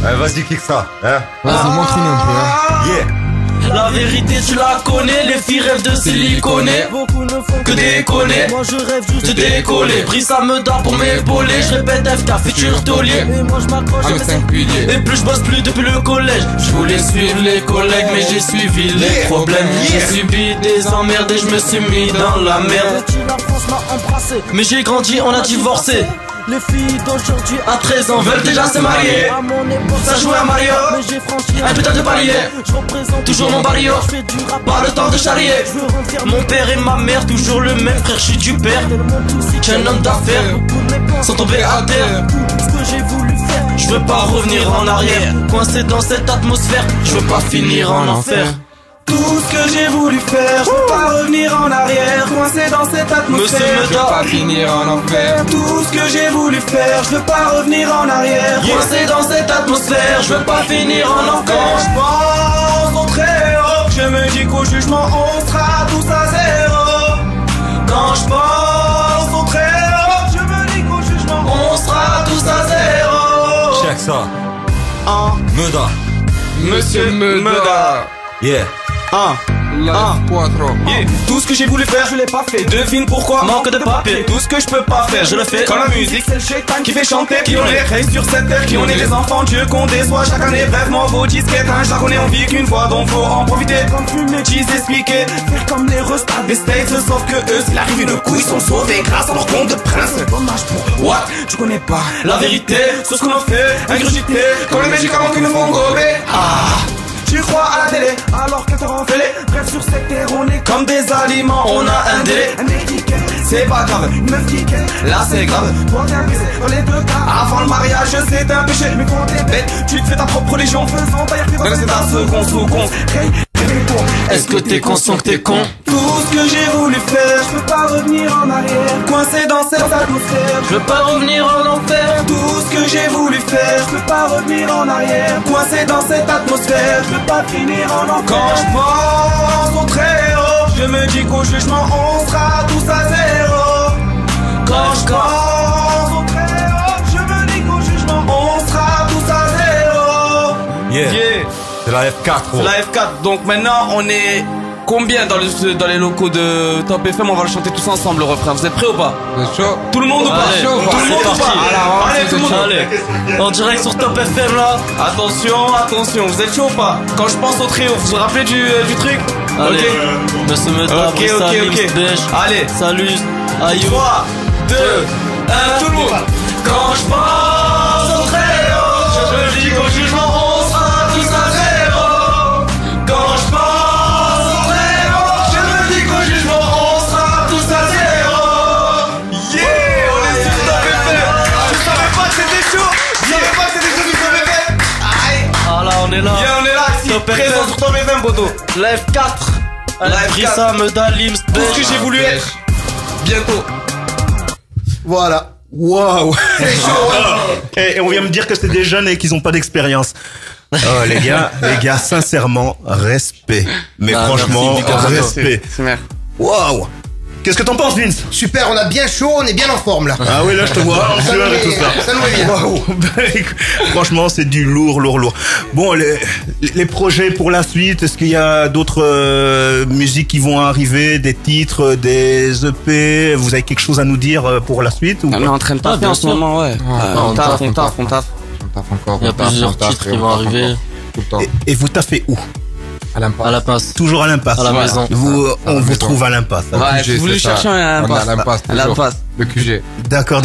Ouais, vas-y, kick ça. Hein. Vas-y, montre-nous un peu. Hein. Yeah. La vérité tu la connais, les filles rêvent de siliconer. Beaucoup ne font Que déconner, moi je rêve juste de décoller. Pris ça me donne pour m'épauler. Je répète FK, futur taulier. et moi je m'accroche Ah, mais c'est un pilier. Et plus je bosse plus depuis le collège. Je voulais suivre les collègues mais j'ai suivi les problèmes. J'ai subi des emmerdes et je me suis mis dans la merde. La France m'a embrassé. Mais j'ai grandi, on a divorcé. Les filles d'aujourd'hui À 13 ans veulent déjà se marier. à mon époque Ça jouait à Mario. mais j'ai franchi Un putain de palier. Je représente Toujours mon barrio. Je fais du rap. Pas le temps de charrier. Je veux remplir Mon père et ma mère, toujours le même frère, je suis du père. Qu'un homme d'affaires sans tomber à terre. Ce que j'ai voulu faire. Je veux pas revenir en arrière. Coincé dans cette atmosphère, je veux pas finir en enfer. Tout ce que j'ai voulu faire, je peux pas revenir en arrière. Coincé dans cette atmosphère, Monsieur Je veux pas finir en enfer. tout ce que j'ai voulu faire, je veux pas revenir en arrière. Coincé dans cette atmosphère, je veux pas finir en enfer. Je pense au très haut, je me dis qu'au jugement on sera tous à zéro. Quand je pense au très haut, je me dis qu'au jugement On sera tous à zéro. Check ça. on Meda. Monsieur Meda. Yeah. La F4. Yeah. Tout ce que j'ai voulu faire, je l'ai pas fait. Devine pourquoi? Manque de papier. Tout ce que je peux pas faire, je le fais. Quand la musique, c'est le shaitan qui fait chanter. Qui on est règne sur cette terre, qui on est les enfants Dieu qu'on déçoit chaque année. Bref, moi vos disquettes, je la connais, on vit qu'une fois, donc faut en profiter. Comme fumer, cheese, expliquer. Faire comme les restats des States, sauf que eux, s'il arrive une couille, ils sont sauvés grâce à leur compte de prince. Dommage pour what? Tu connais pas La vérité, sur ce qu'on a fait, ingurgité. Comme les médicaments qui nous font gober. Tu crois à la télé alors qu'elle te rend fêlé. Bref, sur cette terre on est comme des aliments. On a un délai, un étiquette. C'est pas grave, une meuf qui ken. Là c'est grave, toi t'es un baiser. Dans les deux cas, avant le mariage c'est un péché. Mais quand t'es bête, tu te fais ta propre religion. Faisant tailleur tes c'est un second sous con. Réveille-toi. est-ce que t'es conscient que t'es con? Tout ce que j'ai voulu faire, je peux pas revenir en arrière. Coincé dans cette atmosphère, Je veux pas revenir en enfer. tout ce que j'ai voulu faire, je peux pas revenir en arrière. Coincé dans cette atmosphère, je peux pas finir en enfer. Quand je pense au très haut, je me dis qu'au jugement on sera tous à zéro. Quand je pense au très haut, je me dis qu'au jugement on sera tous à zéro. Yeah. C'est la F4. C'est la F4. Donc maintenant, on est combien dans les locaux de Top FM? On va le chanter tous ensemble, le refrain. Vous êtes prêts ou pas? Vous êtes chaud? Tout le monde ou pas? Allez, Tout le monde ou pas? Allez, tout le monde. Allez, en direct sur Top FM là. Attention, attention, vous êtes chaud ou pas? Quand je pense au trio, vous vous rappelez du truc? Allez, Ok. Monsieur Meda, Ok, Brissa, ok, Lims, ok. Beige. Allez. Salut, Ayou. 3, 2, 1, tout le monde. Quand je pense au très Bodo. Live 4. Brissa, Medalim, Tout ce que j'ai voulu être. Bientôt. Voilà. Waouh. Et on vient me dire que c'est des jeunes et qu'ils ont pas d'expérience. Oh les gars, sincèrement, respect. Mais franchement, merci, respect. Merci. Waouh. Qu'est-ce que t'en penses, Vince? Super, on a bien chaud, on est bien en forme là. Ah oui, là je te vois en sueur et tout ça. Ça nous va bien. Waouh. Franchement, c'est du lourd. Bon, les projets pour la suite, est-ce qu'il y a d'autres musiques qui vont arriver, des titres, des EP? Vous avez quelque chose à nous dire pour la suite ou On est en train de taffer en ce moment, ouais. On taffe. On taffe encore. Il y a plusieurs titres qui vont arriver. Tout le temps. Et vous taffez où? À l'impasse. Toujours à l'impasse. À la maison. On vous trouve à l'impasse. Ouais, vous voulez chercher un impasse. À l'impasse. Le QG. D'accord.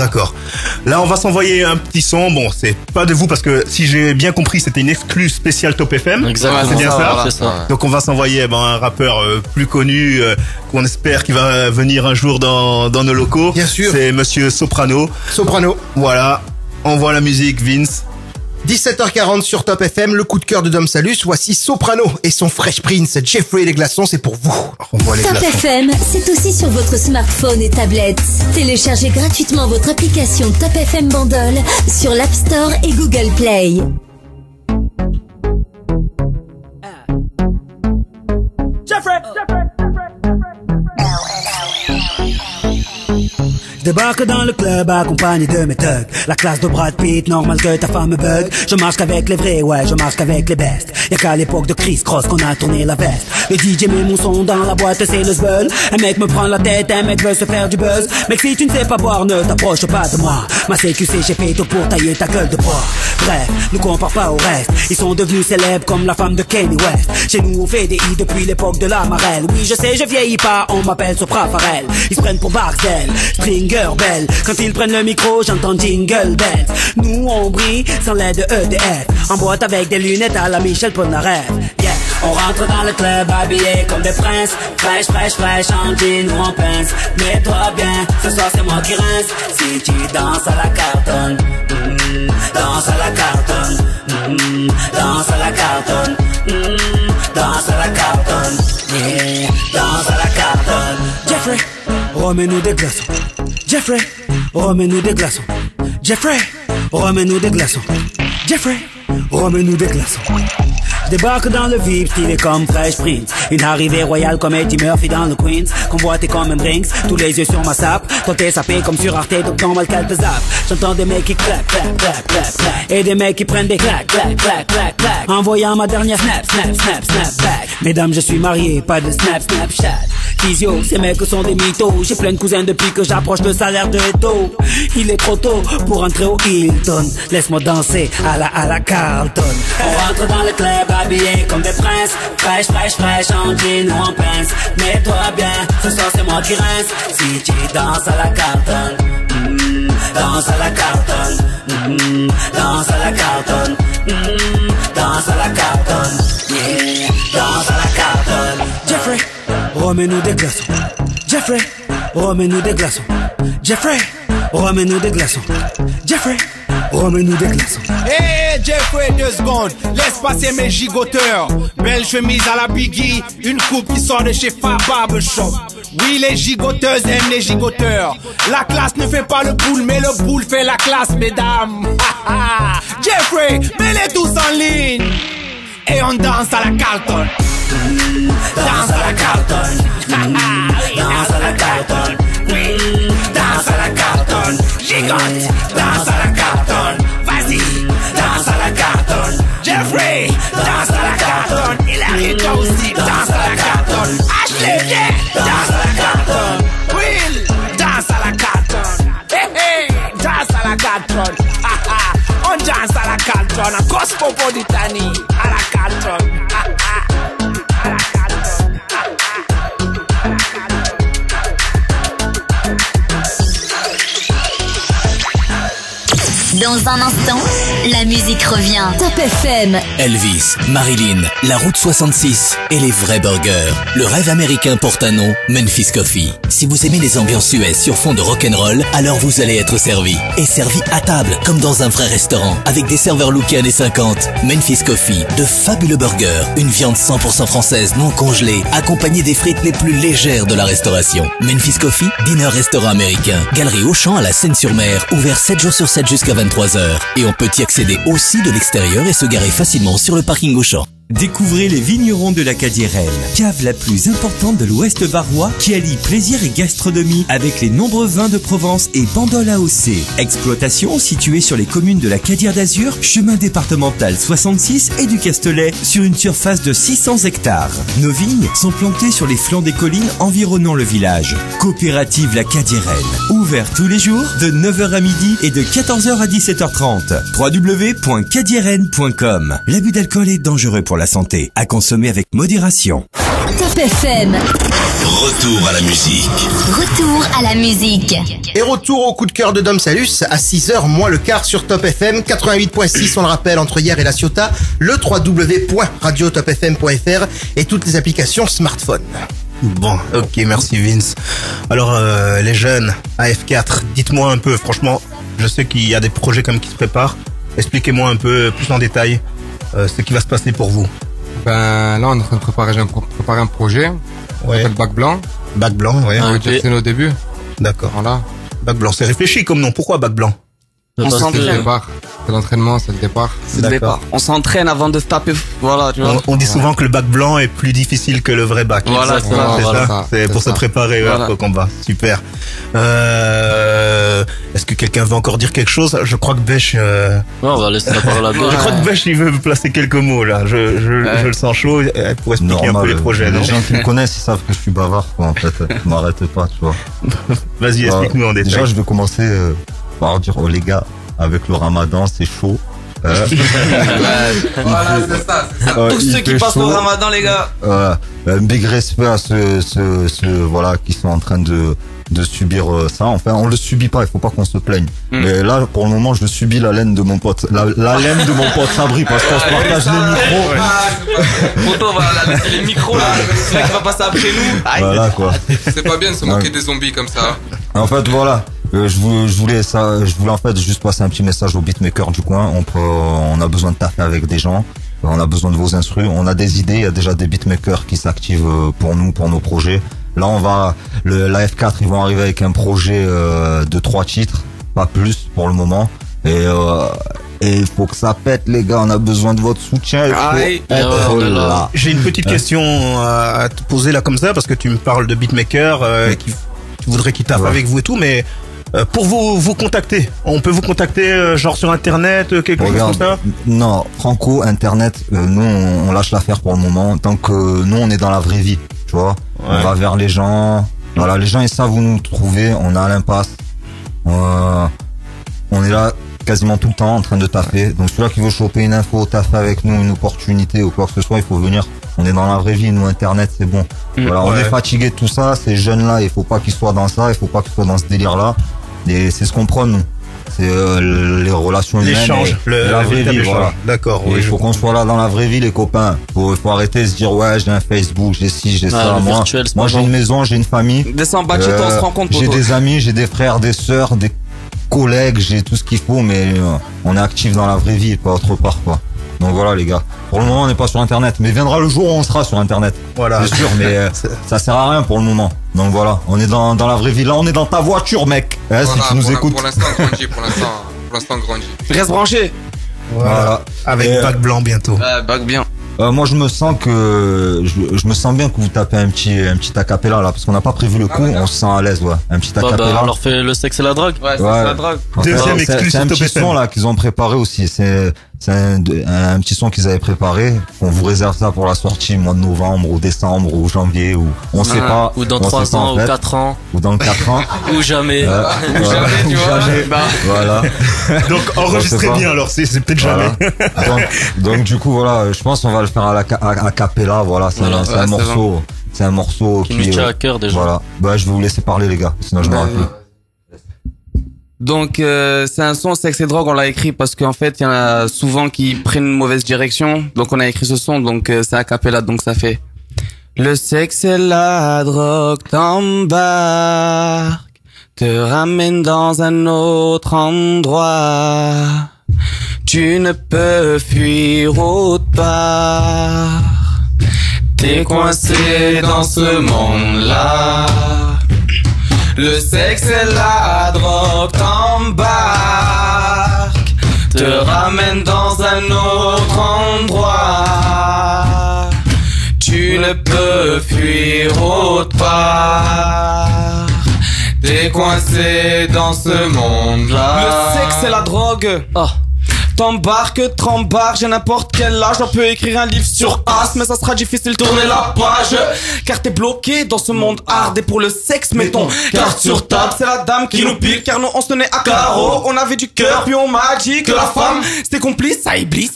Là, on va s'envoyer un petit son. Bon, c'est pas de vous parce que si j'ai bien compris, c'était une exclue spéciale Top FM. Exactement. C'est bien ça. C'est ça. Donc, on va s'envoyer un rappeur plus connu qu'on espère qu'il va venir un jour dans nos locaux. Bien sûr. C'est Monsieur Soprano. Voilà. Envoie la musique, Vince. 17h40 sur Top FM, le coup de cœur de Dom Salus. Voici Soprano et son Fresh Prince. Jeffrey et les glaçons, c'est pour vous. Top FM, c'est aussi sur votre smartphone et tablette. Téléchargez gratuitement votre application Top FM Bundle sur l'App Store et Google Play. Jeffrey. Je débarque dans le club accompagné de mes thugs. La classe de Brad Pitt, normal que ta femme me bug. Je marche qu'avec les vrais, ouais, je marche qu'avec les bestes. Y'a qu'à l'époque de Chris Cross qu'on a tourné la veste. Le DJ met mon son dans la boîte, c'est le zbeul. Un mec me prend la tête, un mec veut se faire du buzz. Mec, si tu ne sais pas boire, ne t'approche pas de moi. Ma CQC, j'ai fait tout pour tailler ta gueule de bois. Bref, ne compare pas au reste. Ils sont devenus célèbres comme la femme de Kanye West. Chez nous, on fait des i depuis l'époque de la marelle. Oui, je sais, je vieillis pas, on m'appelle Sopra Farel. Ils se prennent pour Barcel, Stringer Bell. Quand ils prennent le micro, j'entends Jingle Bells. Nous, on brille sans l'aide de EDF. En boîte avec des lunettes à la Michel Polnareff. Yeah. On rentre dans le club habillé comme des princes. Fraîche, en jean ou en pince. Mets-toi bien, ce soir c'est moi qui rince. Si tu danses à la cartonne, danse à la cartonne, danse à la cartonne, danse à la cartonne, yeah. Danse à la cartonne. Jeffrey, remets-nous des glaçons. Jeffrey, remets-nous des glaçons. Jeffrey, remets-nous des glaçons. Jeffrey, remets-nous des glaçons. Je débarque dans le VIP, stylé comme Fresh Prince. Une arrivée royale comme Eddie Murphy dans le Queens. Convoité comme un Brinks, tous les yeux sur ma sape. Toi t'es sapé comme sur Arte, donc normal qu'elle te zappe. J'entends des mecs qui clap, clap, clap, clap, clap. Et des mecs qui prennent des clac, clac, clac, clac, clac. Envoyant ma dernière snap, snap, snap, snap back. Mesdames, je suis marié, pas de snap, snapchat. Physio, ces mecs sont des mythos. J'ai plein de cousins depuis que j'approche le salaire de Eto. Il est trop tôt pour entrer au Hilton. Laisse-moi danser à la Carlton. On rentre dans le club habillé comme des princes. Fraîche, en jean ou en pince. Mets-toi bien, ce soir c'est moi qui rince. Si tu danses à la Carlton, danse à la Carlton, danse à la Carlton, danse à la Carlton, yeah. Danse à la Carlton. Jeffrey, remets-nous des glaçons. Jeffrey, remets-nous des glaçons. Jeffrey, remets-nous des glaçons. Jeffrey, remets-nous des glaçons. Hey Jeffrey, 2 secondes, laisse passer mes gigoteurs. Belle chemise à la Biggie, une coupe qui sort de chez Fab Barbershop. Oui, les gigoteuses aiment les gigoteurs. La classe ne fait pas le boule, mais le boule fait la classe, mesdames. Jeffrey, mets-les tous en ligne. Et on danse à la Carlton. Danse à la Carlton. Danse à la Carlton. Danse à la Carlton. Gigote, danse à la Carlton. Vas-y, danse à la Carlton. Jeffrey, danse à la Carlton. Il arrive toi aussi, danse à la Carlton. Ashley, viens, danse à la Carlton. Will, danse à la Carlton. Hey, hey, danse à la Carlton. On danse à la Carlton, à Cosmopolitanie, à la Carlton. À la Carlton. Dans un instant, la musique revient. Top FM. Elvis, Marilyn, la route 66 et les vrais burgers. Le rêve américain porte un nom, Memphis Coffee. Si vous aimez les ambiances US sur fond de rock'n'roll, alors vous allez être servi. Et servi à table, comme dans un vrai restaurant, avec des serveurs lookés années 50. Memphis Coffee, de fabuleux burgers, une viande 100% française non congelée, accompagnée des frites les plus légères de la restauration. Memphis Coffee, dîner restaurant américain. Galerie Auchan à la Seine-sur-Mer, ouvert 7 jours sur 7 jusqu'à 23h. Et on peut y accéder aussi de l'extérieur et se garer facilement sur le parking Auchan. Découvrez les vignerons de l'Acadie Rennes, cave la plus importante de l'Ouest varois qui allie plaisir et gastronomie avec les nombreux vins de Provence et bandoles AOC. Exploitation située sur les communes de la Cadière d'Azur, chemin départemental 66 et du Castelet sur une surface de 600 hectares. Nos vignes sont plantées sur les flancs des collines environnant le village. Coopérative la Cadière Rennes, ouvert tous les jours de 9h à midi et de 14h à 17h30. www.cadierrennes.com. L'abus d'alcool est dangereux pour la santé, à consommer avec modération. Top FM. Retour à la musique. Retour à la musique. Et retour au coup de cœur de Dom Salus à 6h moins le quart sur Top FM 88.6, on le rappelle, entre hier et la Ciotat, le www.radiotopfm.fr et toutes les applications smartphone. Bon, ok, merci Vince. Alors, les jeunes, AF4, dites-moi un peu, franchement, je sais qu'il y a des projets comme qui se préparent. Expliquez-moi un peu plus en détail ce qui va se passer pour vous. Ben là, on est en train de préparer un projet. On s'appelle Bac Blanc. Bac Blanc, ouais. C'est nos débuts. D'accord. Voilà. Bac Blanc, c'est réfléchi comme nom. Pourquoi Bac Blanc? On C'est le s'entraîne. départ. C'est l'entraînement, c'est le départ. C'est le départ. On s'entraîne avant de se taper. Voilà, tu vois. On dit souvent que le bac blanc est plus difficile que le vrai bac. Voilà, c'est voilà, ça. voilà. C'est pour se préparer Voilà. au combat. Super. Est-ce que quelqu'un veut encore dire quelque chose? Je crois que Bêche. Non, on va laisser la parole à Bêche. Je crois que Bêche, il veut placer quelques mots là. Je le sens chaud pour expliquer un peu les projets. Les non gens qui me connaissent, ils savent que je suis bavard, quoi, en fait. Je m'arrête pas, tu vois. Vas-y, explique-nous en détail. Déjà, je vais commencer par dire, oh les gars, avec le ramadan, c'est chaud. Voilà, c'est ça. Tous ceux qui passent le ramadan, les gars. Un big respect à ceux voilà, qui sont en train de subir ça. Enfin, on le subit pas, il faut pas qu'on se plaigne. Mais là, pour le moment, je subis la laine de mon pote. La laine de mon pote Sabri, parce qu'on se partage les micros. Poto, on va laisser les micros là. C'est vrai qu'il va passer après nous. Aïe. Voilà, quoi. C'est pas bien de se moquer des zombies comme ça. En fait, voilà. Je voulais en fait juste passer un petit message aux beatmakers du coin. On a besoin de taffer avec des gens. On a besoin de vos instrus. On a des idées. Il y a déjà des beatmakers qui s'activent pour nous, pour nos projets. Là, la F4, ils vont arriver avec un projet de 3 titres, pas plus pour le moment. Et il faut que ça pète, les gars. On a besoin de votre soutien. Là. J'ai une petite question à te poser là comme ça, parce que tu me parles de beatmakers qui voudraient qu'ils taffent avec vous et tout, mais pour vous contacter, on peut vous contacter genre sur internet, quelque chose comme ça? Non, Franco, internet, nous on lâche l'affaire pour le moment. Tant que nous on est dans la vraie vie, tu vois. On va vers les gens. Voilà, les gens ils savent où nous trouver. On a à l'impasse. On est là quasiment tout le temps en train de taffer. Donc celui-là qui veut choper une info, taffer avec nous, une opportunité ou quoi que ce soit, il faut venir. On est dans la vraie vie, nous internet c'est bon. Voilà, on est fatigué de tout ça. Ces jeunes là, il faut pas qu'ils soient dans ça, il faut pas qu'ils soient dans ce délire là. Et c'est ce qu'on prône nous. C'est les relations humaines, l'échange, la vraie vie, voilà. D'accord. Il faut qu'on soit là dans la vraie vie, les copains. Faut arrêter de se dire ouais, j'ai un Facebook, j'ai ci, j'ai ça. Moi j'ai une maison, j'ai une famille. Descends en bas de chez toi, on se rend compte. J'ai des amis, j'ai des frères, des sœurs, des collègues, j'ai tout ce qu'il faut, mais on est actif dans la vraie vie, pas autre part, quoi. Donc voilà les gars. Pour le moment on n'est pas sur internet, mais viendra le jour où on sera sur internet. Voilà. C'est sûr, mais ça sert à rien pour le moment. Donc voilà, on est dans la vraie vie. Là on est dans ta voiture, mec. Voilà, si tu nous écoutes. Pour l'instant grandit, pour l'instant grandit. Reste branché. Voilà. Avec bac blanc bientôt. Bac bien. Moi je me sens bien que vous tapez un petit acapella là, parce qu'on n'a pas prévu le coup, on se sent à l'aise, ouais. Un petit acapella. On leur fait le sexe et la drogue. Ouais, c'est la drogue. Deuxième exclu c'est un sur petit son là qu'ils ont préparé aussi. C'est un petit son qu'ils avaient préparé. On vous réserve ça pour la sortie mois de novembre ou décembre ou janvier ou on sait pas. Ou dans 3 ans ou 4 ans. Ou dans 4 ans. Ou jamais. Ou jamais, tu vois. Voilà. Donc enregistrez bien alors, c'est peut-être jamais. Donc du coup voilà, je pense qu'on va le faire à cappella, voilà, c'est un morceau. C'est un morceau qui nous tient à cœur déjà. Voilà. Bah je vais vous laisser parler les gars, sinon je m'arrête plus. Donc c'est un son sexe et drogue, on l'a écrit parce qu'en fait il y en a souvent qui prennent une mauvaise direction, donc on a écrit ce son, donc c'est a cappella, donc ça fait: le sexe et la drogue t'embarquent, te ramènent dans un autre endroit, tu ne peux fuir autre part, t'es coincé dans ce monde-là. Le sexe et la drogue t'embarquent, te ramènent dans un autre endroit, tu ne peux fuir autre part, t'es coincé dans ce monde-là. Le sexe et la drogue, t'embarques, trembarques, j'ai n'importe quel âge, on peut écrire un livre sur As, mais ça sera difficile de tourner la page, car t'es bloqué dans ce monde hard. Et pour le sexe, mettons carte sur table, c'est la dame qui nous pique, car nous on se tenait à carreau, on avait du cœur, puis on m'a dit que la femme c'était complice à Iblis.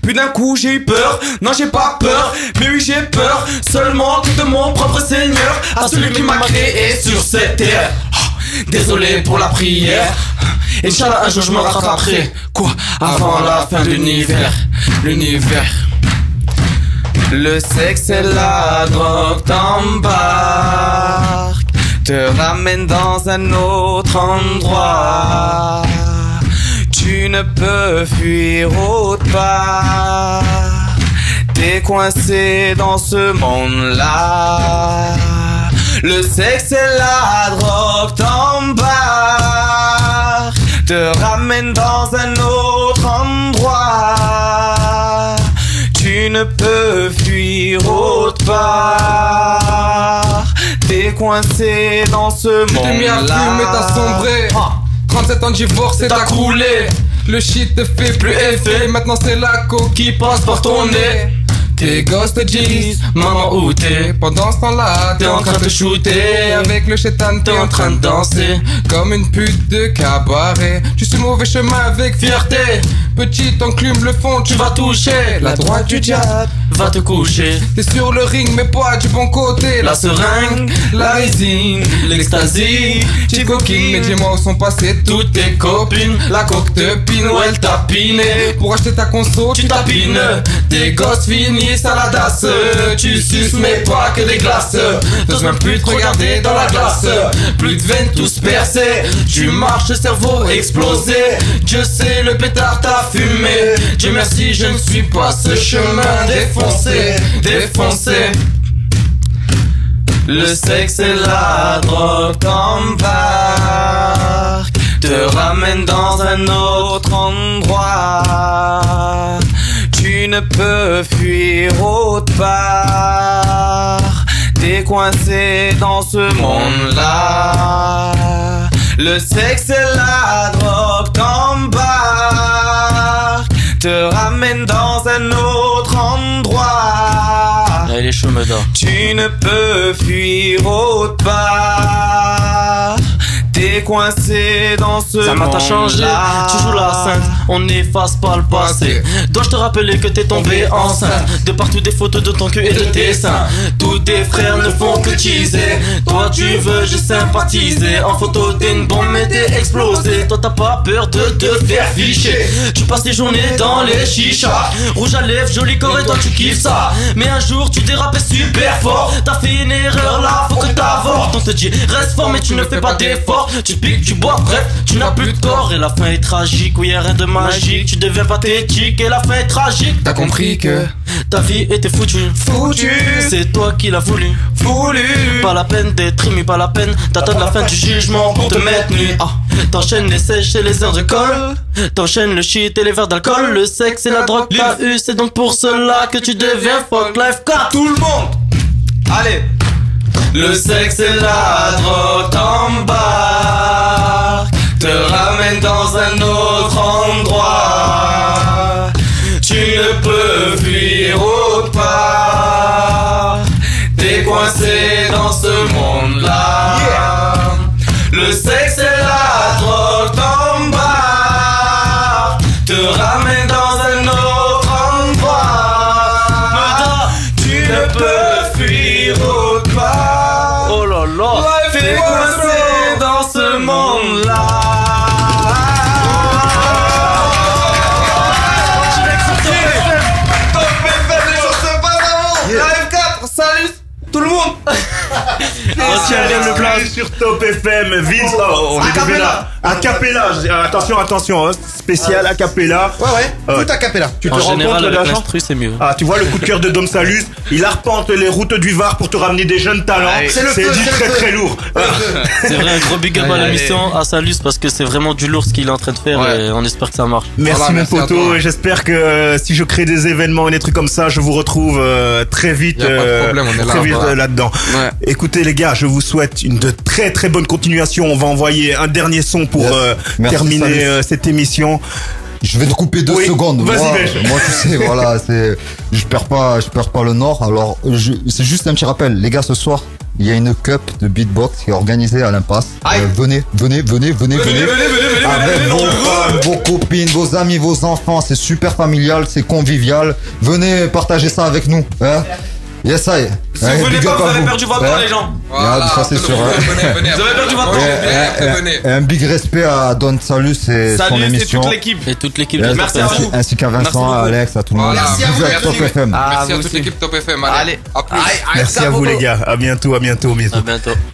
Puis d'un coup j'ai eu peur, non j'ai pas peur, mais oui j'ai peur, seulement que de mon propre Seigneur, à celui qui m'a créé sur cette terre. Désolé pour la prière, Inch'Allah un jour je me rattraperai. Quoi? Avant la fin de l'univers. Le sexe et la drogue t'embarquent, te ramènent dans un autre endroit, tu ne peux fuir autre part, t'es coincé dans ce monde-là. Le sexe et la drogue t'embarquent, te ramènent dans un autre endroit, tu ne peux fuir autre part, t'es coincé dans ce monde-là. Tu t'es mis à fumer, t'as sombré. 37 ans de divorce et t'as croulé. Le shit te fait plus effet, maintenant c'est la coke qui passe par ton nez. Tes gosses te disent, maman où t'es? Pendant ce temps-là, t'es en train de shooter. Avec le chétan, t'es en train de danser comme une pute de cabaret. Tu suis mauvais chemin avec fierté. Petite enclume le fond, tu vas toucher la droite du diable, va te coucher. T'es sur le ring, mais pas du bon côté. La seringue, la résine, l'ecstasy, petite coquine. Mais dis-moi où sont passées toutes tes copines. La coque te pine, ou elle t'a piné. Pour acheter ta conso, tu tapines. Tes gosses finissent à la dasse. Tu suces, mais pas que des glaces. T'oses même plus te regarder dans la glace. Plus de veines tous percées. Tu marches, le cerveau explosé. Dieu sait, le pétard t'a fumé. Dieu merci, je ne suis pas ce chemin défoncé, défoncé. Le sexe et la drogue t'embarquent, te ramènent dans un autre endroit, tu ne peux fuir autre part, t'es coincé dans ce monde-là. Le sexe et la drogue t'embarquent, te ramènent dans un autre endroit. Allez, les cheveux me donnent. Tu ne peux fuir autre part, t'es coincé dans ce monde-là. Ça m'a changé, tu joues la sainte, on n'efface pas le passé. Dois-je te rappeler que t'es tombé enceinte? De partout des photos de ton cul et de tes seins. Tous tes frères ne font que teaser. Toi tu veux juste sympathiser. En photo t'es une bombe mais t'es explosé. Toi t'as pas peur de te faire ficher. Tu passes tes journées dans les chichas. Rouge à lèvres, joli corps et toi tu kiffes ça. Mais un jour tu dérapais super fort. T'as fait une erreur là, faut que t'avortes. On te dit reste fort mais tu ne fais pas d'effort. Tu piques, tu bois, bref, tu n'as plus de corps. Et la fin est tragique, oui y'a rien de magique. Tu deviens pathétique et la fin est tragique. T'as compris que ta vie était foutue. C'est toi qui l'as voulu. Pas la peine d'être ému, pas la peine d'attendre la fin du jugement pour te mettre nu. T'enchaînes les sèches et les heures de colle. T'enchaînes le shit et les verres d'alcool. Le sexe et la drogue t'as eu. C'est donc pour cela que tu deviens fuck life car tout le monde. Allez. Le sexe et la drogue t'embarquent, te ramènent dans un autre endroit, tu ne peux fuir autre part, t'es coincé dans ce monde-là. Le sexe et la drogue t'embarquent, te ramènent dans un autre endroit, tu ne peux fuir autre part. Oh là là. t'es coincé dans ce monde-là. Live 4, salut tout le monde. Tiens, le plan sur Top FM. Vince, on est tombé là. Acapella. Attention, hein, spécial acapella. Ouais, tout acapella. Tu te En rends général, compte de la avec chance l'instru, c'est mieux. Ah, tu vois le coup de cœur de Dom Salus, il arpente les routes du Var pour te ramener des jeunes talents. C'est du très lourd. C'est vrai, un gros big up à l'émission, à Salus, parce que c'est vraiment du lourd ce qu'il est en train de faire et on espère que ça marche. Merci mon poteau, et j'espère que si je crée des événements et des trucs comme ça, je vous retrouve très vite, là-dedans. Écoutez les gars, je vous souhaite une de très bonne continuation. On va envoyer un dernier son pour terminer cette émission. Je vais te couper 2 secondes. Vas-y, moi, tu sais, voilà, je perds pas le nord. Alors, c'est juste un petit rappel. Les gars, ce soir, il y a une cup de beatbox qui est organisée à l'Impasse. Venez. Avec vos femmes, vos copines, vos amis, vos enfants. C'est super familial, c'est convivial. Venez partager ça avec nous. Hein. Yes, I. Si vous venez pas, vous avez perdu votre temps, les gens. Voilà, ça c'est sûr. Venez. Vous avez perdu votre temps. Un big respect à Don Salus et son émission. Et toute l'équipe. Merci à vous. Ainsi qu'à Vincent, à Alex, à tout le monde. Merci à vous. Top FM. Merci à toute l'équipe Top FM. Allez, à plus. Merci à vous les gars. À bientôt. À bientôt.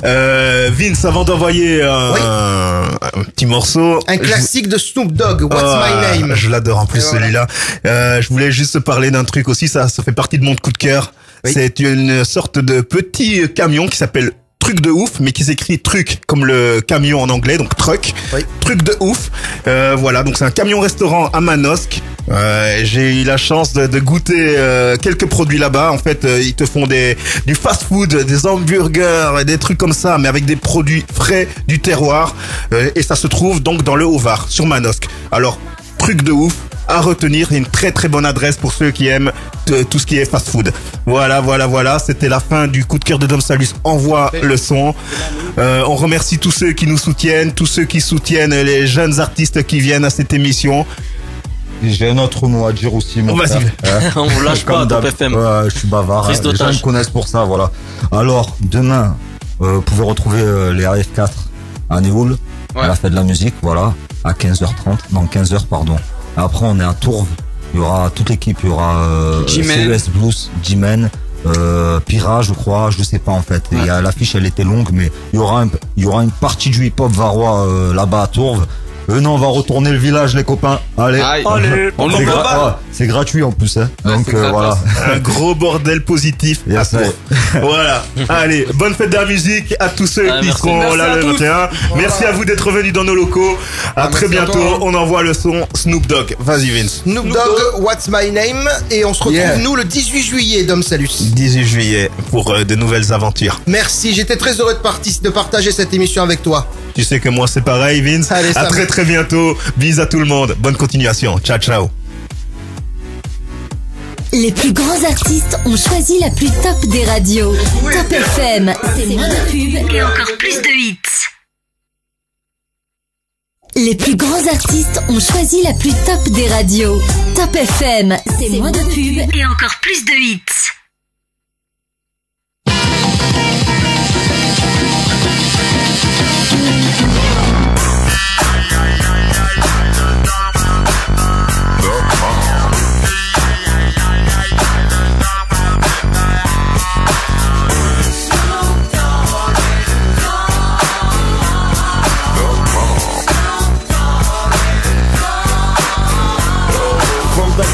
Vince, avant d'envoyer un petit morceau. Un classique de Snoop Dogg, What's My Name. Je l'adore en plus celui-là. Je voulais juste parler d'un truc aussi, ça fait partie de mon coup de cœur. Oui. C'est une sorte de petit camion qui s'appelle Truc de ouf, mais qui s'écrit truc comme le camion en anglais, donc truck. Oui. Truc de ouf. Voilà, donc c'est un camion restaurant à Manosque. J'ai eu la chance de goûter quelques produits là-bas. En fait, ils te font du fast-food, des hamburgers, des trucs comme ça, mais avec des produits frais du terroir. Et ça se trouve donc dans le Haut-Var, sur Manosque. Alors, truc de ouf. À retenir, une très bonne adresse pour ceux qui aiment tout ce qui est fast food. Voilà, c'était la fin du coup de cœur de Dom Salus. Envoie le son. On remercie tous ceux qui nous soutiennent, tous ceux qui soutiennent les jeunes artistes qui viennent à cette émission. J'ai un autre mot à dire aussi, mon frère. On vous lâche pas, Top FM. Je suis bavard. Les gens me connaissent pour ça, voilà. Alors, demain, vous pouvez retrouver les AF4 à Néoul, à la fête de la musique, voilà, à 15h, pardon. Après, on est à Tourves. Il y aura toute l'équipe. Il y aura CES Blues, G-Men, Pira, je crois. Je sais pas en fait. Il y a l'affiche, elle était longue, mais il y aura une partie du hip-hop varois là-bas à Tourves. Non, on va retourner le village, les copains. Allez, c'est gratuit en plus, hein. Donc voilà. Un gros bordel positif. Voilà. Allez, bonne fête de la musique à tous ceux qui seront là le 21. Merci à vous d'être venus dans nos locaux. À très bientôt. On envoie le son Snoop Dogg. Vas-y Vince. Snoop Dogg, What's My Name. Et on se retrouve nous le 18 juillet, Dom Salus. 18 juillet pour de nouvelles aventures. Merci, j'étais très heureux de partager cette émission avec toi. Tu sais que moi c'est pareil Vince. Allez, à très bientôt. Bisous à tout le monde. Bonne continuation. Ciao. Les plus grands artistes ont choisi la plus top des radios. Top FM, c'est moins de pub et encore plus de hits. Les plus grands artistes ont choisi la plus top des radios. Top FM, c'est moins de pub et encore plus de hits.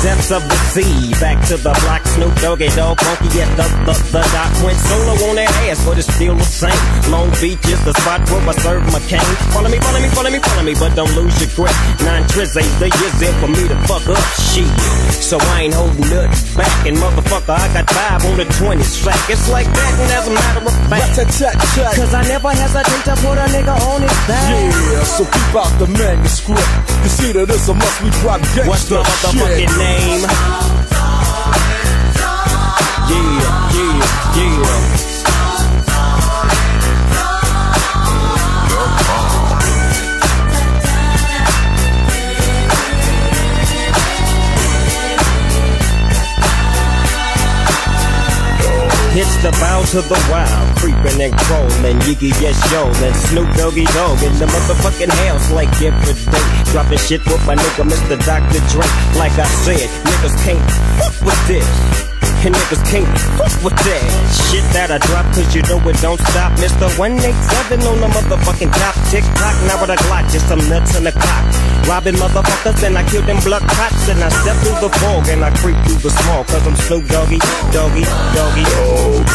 Depths of the sea, back to the block, Snoop Doggy Dogg, funky at the doc went solo on that ass, but it's still the same. Long Beach is the spot where I serve my cane. Follow me, but don't lose your grip. 9 tris ain't the years in for me to fuck up shit. So I ain't holding nothing back, and motherfucker, I got 5 on the 20 sack. It's like that, and as a matter of fact, cause I never hesitate to put a nigga on his back. Yeah, so keep out the manuscript. Consider this a must, we drop gangsta. What's the motherfucking name? Yeah. Hits Mr. Bow to the Wild, creeping and crawling, Yiggy yes yo, and Snoop Doggy Dogg in the motherfucking house like every day. Dropping shit with my nigga Mr. Dr. Dre. Like I said, niggas can't fuck with this. And niggas can't fuck with that shit that I drop, cause you know it don't stop. Mr. 187 on the motherfucking top. Tick tock, now with a Glock, just some nuts in the cock. Robbing motherfuckers, and I kill them blood cops. And I step through the fog, and I creep through the small, cause I'm Snoop Doggy, Doggy, Doggy. Oh,